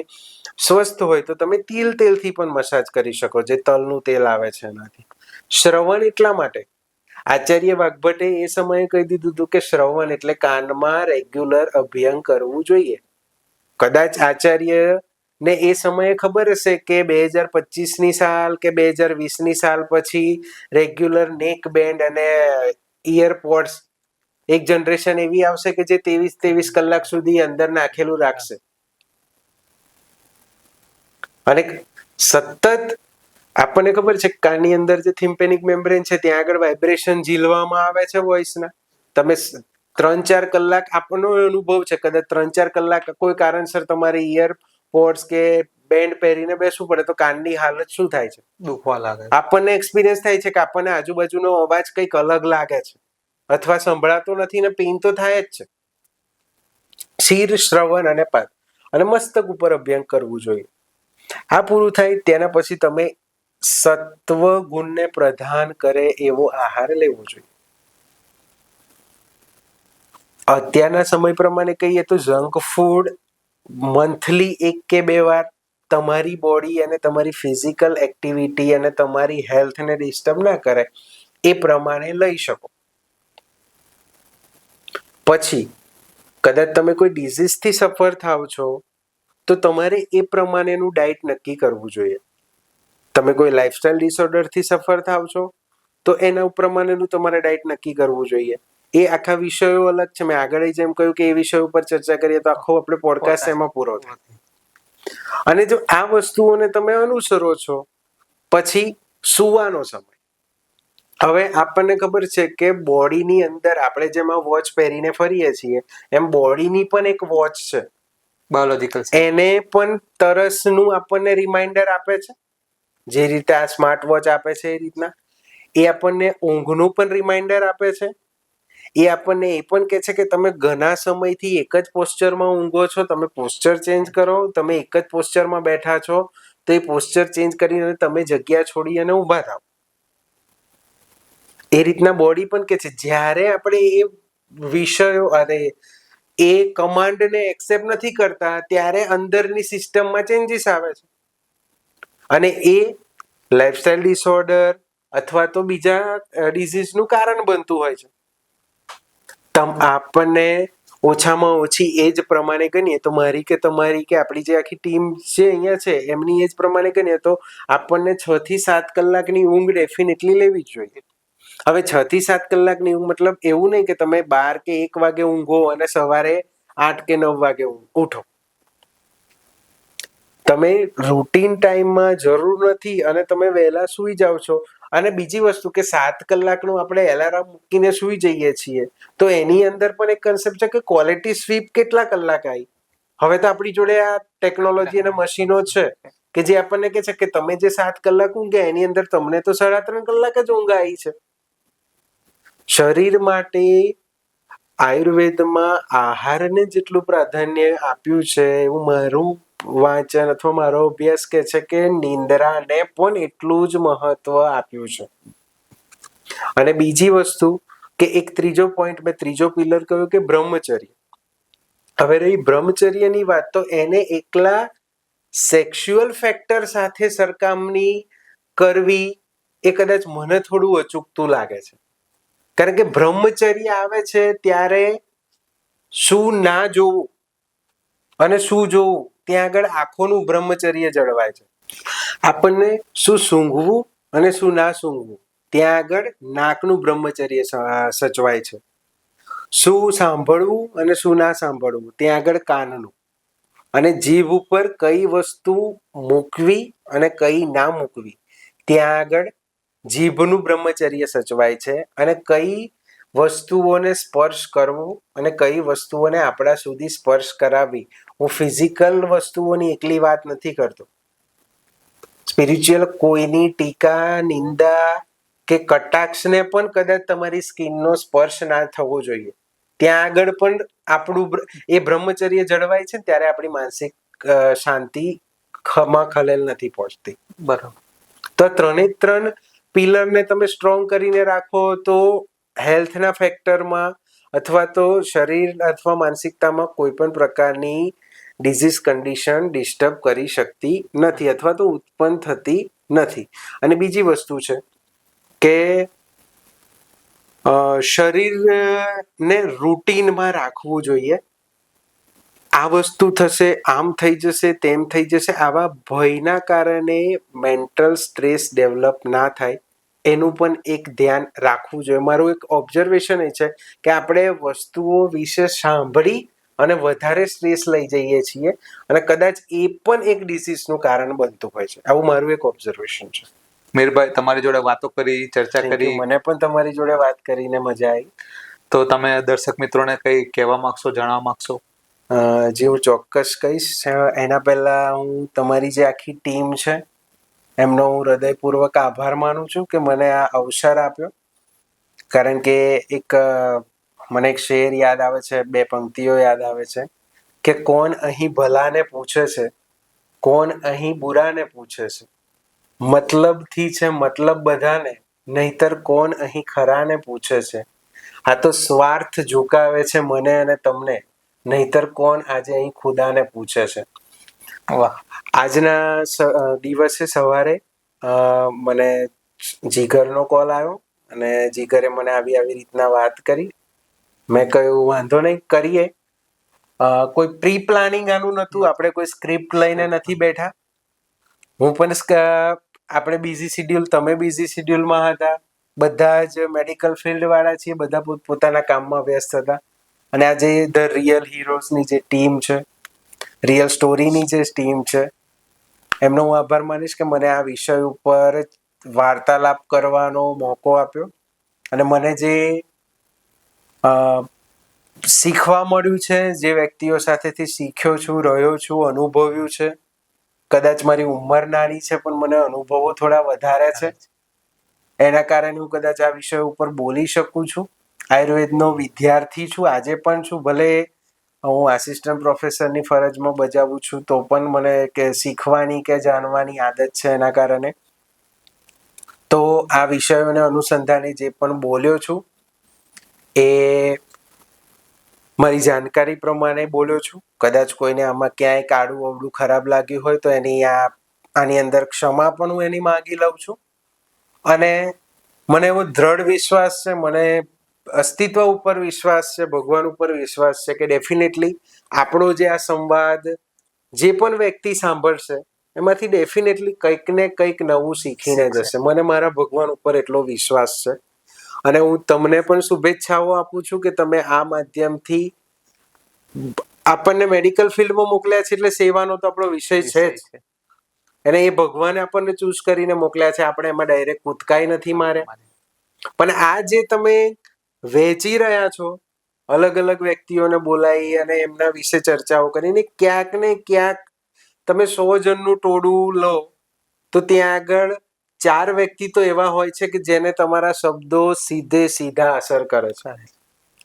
સ્વસ્થ હોય તો તમે તેલથી પણ મસાજ કરી શકો, જે તલનું તેલ આવે છે એનાથી. શ્રવણ એટલા માટે આચાર્ય વાઘભટ્ટે એ સમયે કહી દીધું હતું કે શ્રવણ એટલે કાનમાં રેગ્યુલર અભ્યંગ કરવું જોઈએ. કદાચ આચાર્ય ને એ સમયે ખબર હશે કે 2025ની સાલ કે 2020ની સાલ પછી રેગ્યુલર નેક બેન્ડ અને ઇયરપોડ્સ એક જનરેશન એવી આવશે કે જે 23 કલાક સુધી અંદર નાખેલું રાખશે અને સતત આપણને ખબર છે કાનની અંદર જે થિમ્પેનિક મેમ્બ્રેન છે ત્યાં આગળ વાઇબ્રેશન ઝીલવામાં આવે છે વોઇસના. તમે 3-4 કલાક આપણનો અનુભવ છે, કદાચ 3-4 કલાક કોઈ કારણસર તમારે ઇયરપોડ્સ કે બેન્ડ પહેરીને બેસવું પડે તો કાનની હાલત શું થાય છે? દુખવા લાગે. આપણને એક્સપિરિયન્સ થાય છે કે આપણને આજુબાજુનો અવાજ કંઈક અલગ લાગે છે અથવા સંભળાતો નથી ને પેઇન તો થાય જ છે. શિર, શ્રવણ અને પાક અને મસ્તક ઉપર અભ્યંગ કરવું જોઈએ. આ પૂરું થાય તેના પછી તમે સત્વ ગુણને પ્રદાન કરે એવો આહાર લેવો જોઈએ. અત્યારના સમય પ્રમાણે કહીએ તો જંક ફૂડ મંથલી 1 કે 2 વાર તમારી બોડી અને તમારી ફિઝિકલ એક્ટિવિટી અને તમારી હેલ્થને ડિસ્ટર્બ ના કરે એ પ્રમાણે લઈ શકો. પછી કદાચ તમે કોઈ ડિઝીઝથી સફર થાવ છો તો તમારે એ પ્રમાણેનું ડાયટ નક્કી કરવું જોઈએ. તમે કોઈ લાઇફસ્ટાઇલ ડિસઓર્ડરથી સફર થાવ છો તો એના પ્રમાણેનું તમારે ડાયટ નક્કી કરવું જોઈએ. એ આખા વિષયો અલગ છે. મેં આગળ જેમ કહ્યું કે એ વિષય ઉપર ચર્ચા કરીએ તો આખો આપણે પોડકાસ્ટ એમાં પૂરો થાય. અને જો આ વસ્તુઓને તમે અનુસરો છો પછી સુવાનો સમય. હવે આપણને ખબર છે કે બોડીની અંદર આપણે જેમાં વોચ પહેરીને ફરીએ છીએ એમ બોડીની પણ એક વોચ છે. બાયોલોજીકલ એને પણ તરસનું આપણને રિમાઇન્ડર આપે છે. જે રીતે આ સ્માર્ટ વોચ આપે છે એ રીતના એ આપણને ઊંઘનું પણ રિમાઇન્ડર આપે છે. એ આપણને એ પણ કહે છે કે તમે ઘણા સમયથી એક જ પોસ્ચરમાં ઊંઘો છો, તમે પોસ્ચર ચેન્જ કરો. તમે એક જ પોસ્ચરમાં બેઠા છો તો એ પોસ્ચર ચેન્જ કરીને તમે જગ્યા છોડી અને ઊભા થાવ. એ રીતના બોડી પણ કહે છે. જ્યારે આપણે એ વિષયો અને એ કમાન્ડને એક્સેપ્ટ નથી કરતા ત્યારે અંદરની સિસ્ટમમાં ચેન્જીસ આવે છે અને એ લાઇફસ્ટાઇલ ડિસઓર્ડર અથવા તો બીજા ડિઝીઝનું કારણ બનતું હોય છે. આપણને ઓછામાં ઓછી એજ પ્રમાણે ગણીએ તો મારી કે તમારી કે આપણી જે આખી ટીમ જે અહીંયા છે એમની એજ પ્રમાણે ગણીએ તો આપણને 6 થી 7 કલાકની ઊંઘ ડેફિનેટલી લેવી જ જોઈએ. હવે 6 થી 7 કલાકની ઊંઘ મતલબ એવું નહીં કે તમે 12 કે 1 વાગે ઊંઘો અને સવારે 8 કે 9 વાગે ઉઠો. તમે રૂટીન ટાઈમમાં જરૂર નથી અને તમે વહેલા સૂઈ જાઓ છો. અને બીજી વસ્તુ કે 7 કલાકનું આપણે એલાર્મ મૂકીને સૂઈ જઈએ છીએ તો એની અંદર પણ એક કન્સેપ્ટ છે કે ક્વોલિટી સ્લીપ કેટલા કલાક આવી. હવે તો આપણી જોડે આ ટેકનોલોજી અને મશીનો છે કે જે આપણને કહે છે કે તમે જે 7 કલાક ઊંઘ્યા એની અંદર તમને તો 3.5 કલાક જ ઊંઘ આવી છે. શરીર માટે આયુર્વેદમાં આહારને જેટલું પ્રાધાન્ય આપ્યું છે એવું મારું વાંચન અથવા મારો અભ્યાસ કહે છે કે નિંદ્રાને પણ એટલું જ મહત્વ આપ્યું છે. અને બીજી વસ્તુ કે એક ત્રીજો પોઈન્ટ મેં ત્રીજો પિલર કહ્યું કે બ્રહ્મચર્ય. હવે રહી બ્રહ્મચર્યની વાત તો એને એકલા સેક્સ્યુઅલ ફેક્ટર સાથે સરખામણી કરવી એ કદાચ મને થોડું અચૂકતું લાગે છે. કારણ કે બ્રહ્મચર્ય આવે છે ત્યારે શું ના જોવું અને શું જોવું ત્યાં આગળ આંખોનું બ્રહ્મચર્ય જળવાય છે. આપણને શું સૂંઘવું અને શું ના સૂંઘવું ત્યાં આગળ નાકનું બ્રહ્મચર્ય સચવાય છે. શું સાંભળવું અને શું ના સાંભળવું ત્યાં આગળ કાનનું. અને જીભ ઉપર કઈ વસ્તુ મૂકવી અને કઈ ના મૂકવી ત્યાં આગળ જીભનું બ્રહ્મચર્ય સચવાય છે. અને કઈ વસ્તુઓને સ્પર્શ કરવું અને કઈ વસ્તુઓને આપણા સુધી સ્પર્શ કરાવવી. હું ફિઝિકલ વસ્તુઓની એકલી વાત નથી કરતો. સ્પિરિચ્યુઅલ કોઈની ટીકા નિંદા કે કટાક્ષને પણ કદાચ તમારી સ્કિનનો સ્પર્શ ના થવો જોઈએ. ત્યાં આગળ પણ આપણું એ બ્રહ્મચર્ય જળવાય છે ત્યારે આપણી માનસિક શાંતિ માં ખલેલ નથી પહોંચતી. બરાબર. તો 3 પિલરને તમે સ્ટ્રોંગ કરીને રાખો તો હેલ્થના ફેક્ટરમાં અથવા તો શરીર અથવા માનસિકતામાં કોઈ પણ પ્રકારની ડિઝીઝ કન્ડિશન ડિસ્ટર્બ કરી શકતી નથી અથવા તો ઉત્પન્ન થતી નથી. અને બીજી વસ્તુ છે કે શરીરને રૂટીનમાં રાખવું જોઈએ. આ વસ્તુ થશે, આમ થઈ જશે, તેમ થઈ જશે, આવા ભયના કારણે મેન્ટલ સ્ટ્રેસ ડેવલપ ના થાય એનું પણ એક ધ્યાન રાખવું જોઈએ. મારું એક ઓબ્ઝર્વેશન એ છે કે આપણે વસ્તુઓ વિશે સાંભળી અને વધારે સ્ટ્રેસ લઈ જઈએ છીએ અને કદાચ એ પણ એક ડિસીઝનું કારણ બનતું હોય છે. આવું મારું એક ઓબ્ઝર્વેશન છે. મીરભાઈ, તમારી જોડે વાતો કરી, ચર્ચા કરી, મને પણ તમારી જોડે વાત કરીને મજા આવી. તો તમે દર્શક મિત્રોને કઈ કહેવા માંગશો, જણાવવા માંગશો? જે હું ચોક્કસ કહીશ એના પહેલા હું તમારી જે આખી ટીમ છે એમનો હું હૃદયપૂર્વક આભાર માનું છું કે મને આ અવસર આપ્યો. કારણ કે મને એક શેર યાદ આવે છે, 2 પંક્તિઓ યાદ આવે છે કે કોણ અહીં ભલાને પૂછે છે, કોણ અહીં બુરાને પૂછે છે. મતલબથી છે મતલબ બધાને, નહીતર કોણ અહીં ખરાને પૂછે છે. આ તો સ્વાર્થ ઝુકાવે છે મને અને તમને, નહીતર કોણ આજે અહીં ખુદાને પૂછે છે. વાહ. આજના દિવસે સવારે મને જીગરનો કોલ આવ્યો અને જીગરે મને આવી રીતના વાત કરી. મેં કહ્યું વાંધો નહીં, કરીએ. કોઈ પ્રી પ્લાનિંગ આનું નહોતું, આપણે કોઈ સ્ક્રિપ્ટ લઈને નથી બેઠા. હું પણ આપણે બિઝી શિડ્યુલ, તમે બિઝી શિડ્યુલમાં હતા, બધા જ મેડિકલ ફિલ્ડ વાળા છીએ, બધા પોતાના કામમાં વ્યસ્ત હતા. અને આજે ધ રિયલ હીરોઝની જે ટીમ છે, રિયલ સ્ટોરીની જે ટીમ છે, એમનો હું આભાર માનીશ કે મને આ વિષય ઉપર વાર્તાલાપ કરવાનો મોકો આપ્યો. અને મને જે શીખવા મળ્યું છે, જે વ્યક્તિઓ સાથેથી શીખ્યો છું, રહ્યો છું, અનુભવ્યું છે, કદાચ મારી ઉંમર નાની છે પણ મને અનુભવો થોડા વધારે છે, એના કારણે હું કદાચ આ વિષય ઉપર બોલી શકું છું. આયુર્વેદનો વિદ્યાર્થી છું, આજે પણ છું, ભલે હું આસિસ્ટન્ટ પ્રોફેસરની ફરજમાં બજાવું છું, તો પણ મને કે શીખવાની કે જાણવાની આદત છે એના કારણે. તો આ વિષયોને અનુસંધાને જે પણ બોલ્યો છું એ મારી જાણકારી પ્રમાણે બોલ્યો છું. કદાચ કોઈને આમાં ક્યાંય કાળું અવળું ખરાબ લાગ્યું હોય તો આની અંદર ક્ષમા પણ હું એની માંગી લઉં છું. અને મને એવો દ્રઢ વિશ્વાસ છે, મને અસ્તિત્વ ઉપર વિશ્વાસ છે, ભગવાન ઉપર વિશ્વાસ છે કે ડેફિનેટલી આપણો જે આ સંવાદ જે પણ વ્યક્તિ સાંભળશે એમાંથી ડેફિનેટલી કંઈક ને કંઈક નવું શીખીને જશે. મને મારા ભગવાન ઉપર એટલો વિશ્વાસ છે. અને હું તમને પણ શુભેચ્છાઓ આપું છું કે તમે આ માધ્યમથી આપણને મેડિકલ ફિલ્ડમાં મોકલ્યા છે, એટલે સેવાનો તો આપણો વિષય છે જ. અને એ ભગવાને આપણને ચૂઝ કરીને મોકલ્યા છે, આપણે એમાં ડાયરેક્ટ કૂદકાઈ નથી માર્યા. પણ આ જે તમે વહેંચી રહ્યા છો, અલગ અલગ વ્યક્તિઓને બોલાવી અને એમના વિશે ચર્ચાઓ કરીને ક્યાંક ને ક્યાંક તમે 100 જણનું ટોળું લો તો ત્યાં આગળ 4 વ્યક્તિ તો એવા હોય છે કે જેને તમારા શબ્દો સીધા અસર કરે છે.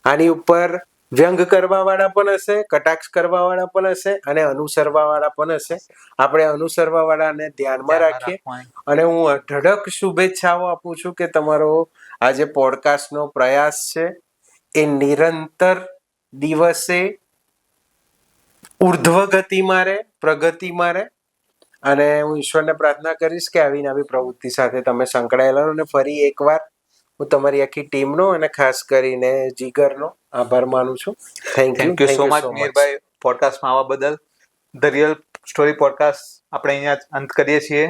આની ઉપર વ્યંગ કરવા વાળા પણ હશે, કટાક્ષ કરવા વાળા પણ હશે અને અનુસરવા વાળા પણ હશે. આપણે અનુસરવા વાળાને ધ્યાનમાં રાખીએ. અને હું અઢળક શુભેચ્છાઓ આપું છું કે તમારો આ જે પોડકાસ્ટનો પ્રયાસ છે એ નિરંતર દિવસે ઉર્ધ્વ ગતિમાં રહે, પ્રગતિમાં રહે. અને હું ઈશ્વરને પ્રાર્થના કરીશ કે આવી નવી પ્રવૃત્તિ સાથે તમે સંકળાયેલા રહો. અને ફરી એકવાર હું તમારી આખી ટીમનો અને ખાસ કરીને જીગરનો આભાર માનું છું. થેન્ક યુ સો મચ મીરભાઈ, પોડકાસ્ટમાં આવવા બદલ. ધ રિયલ સ્ટોરી પોડકાસ્ટ આપણે અહીંયા અંત કરીએ છીએ.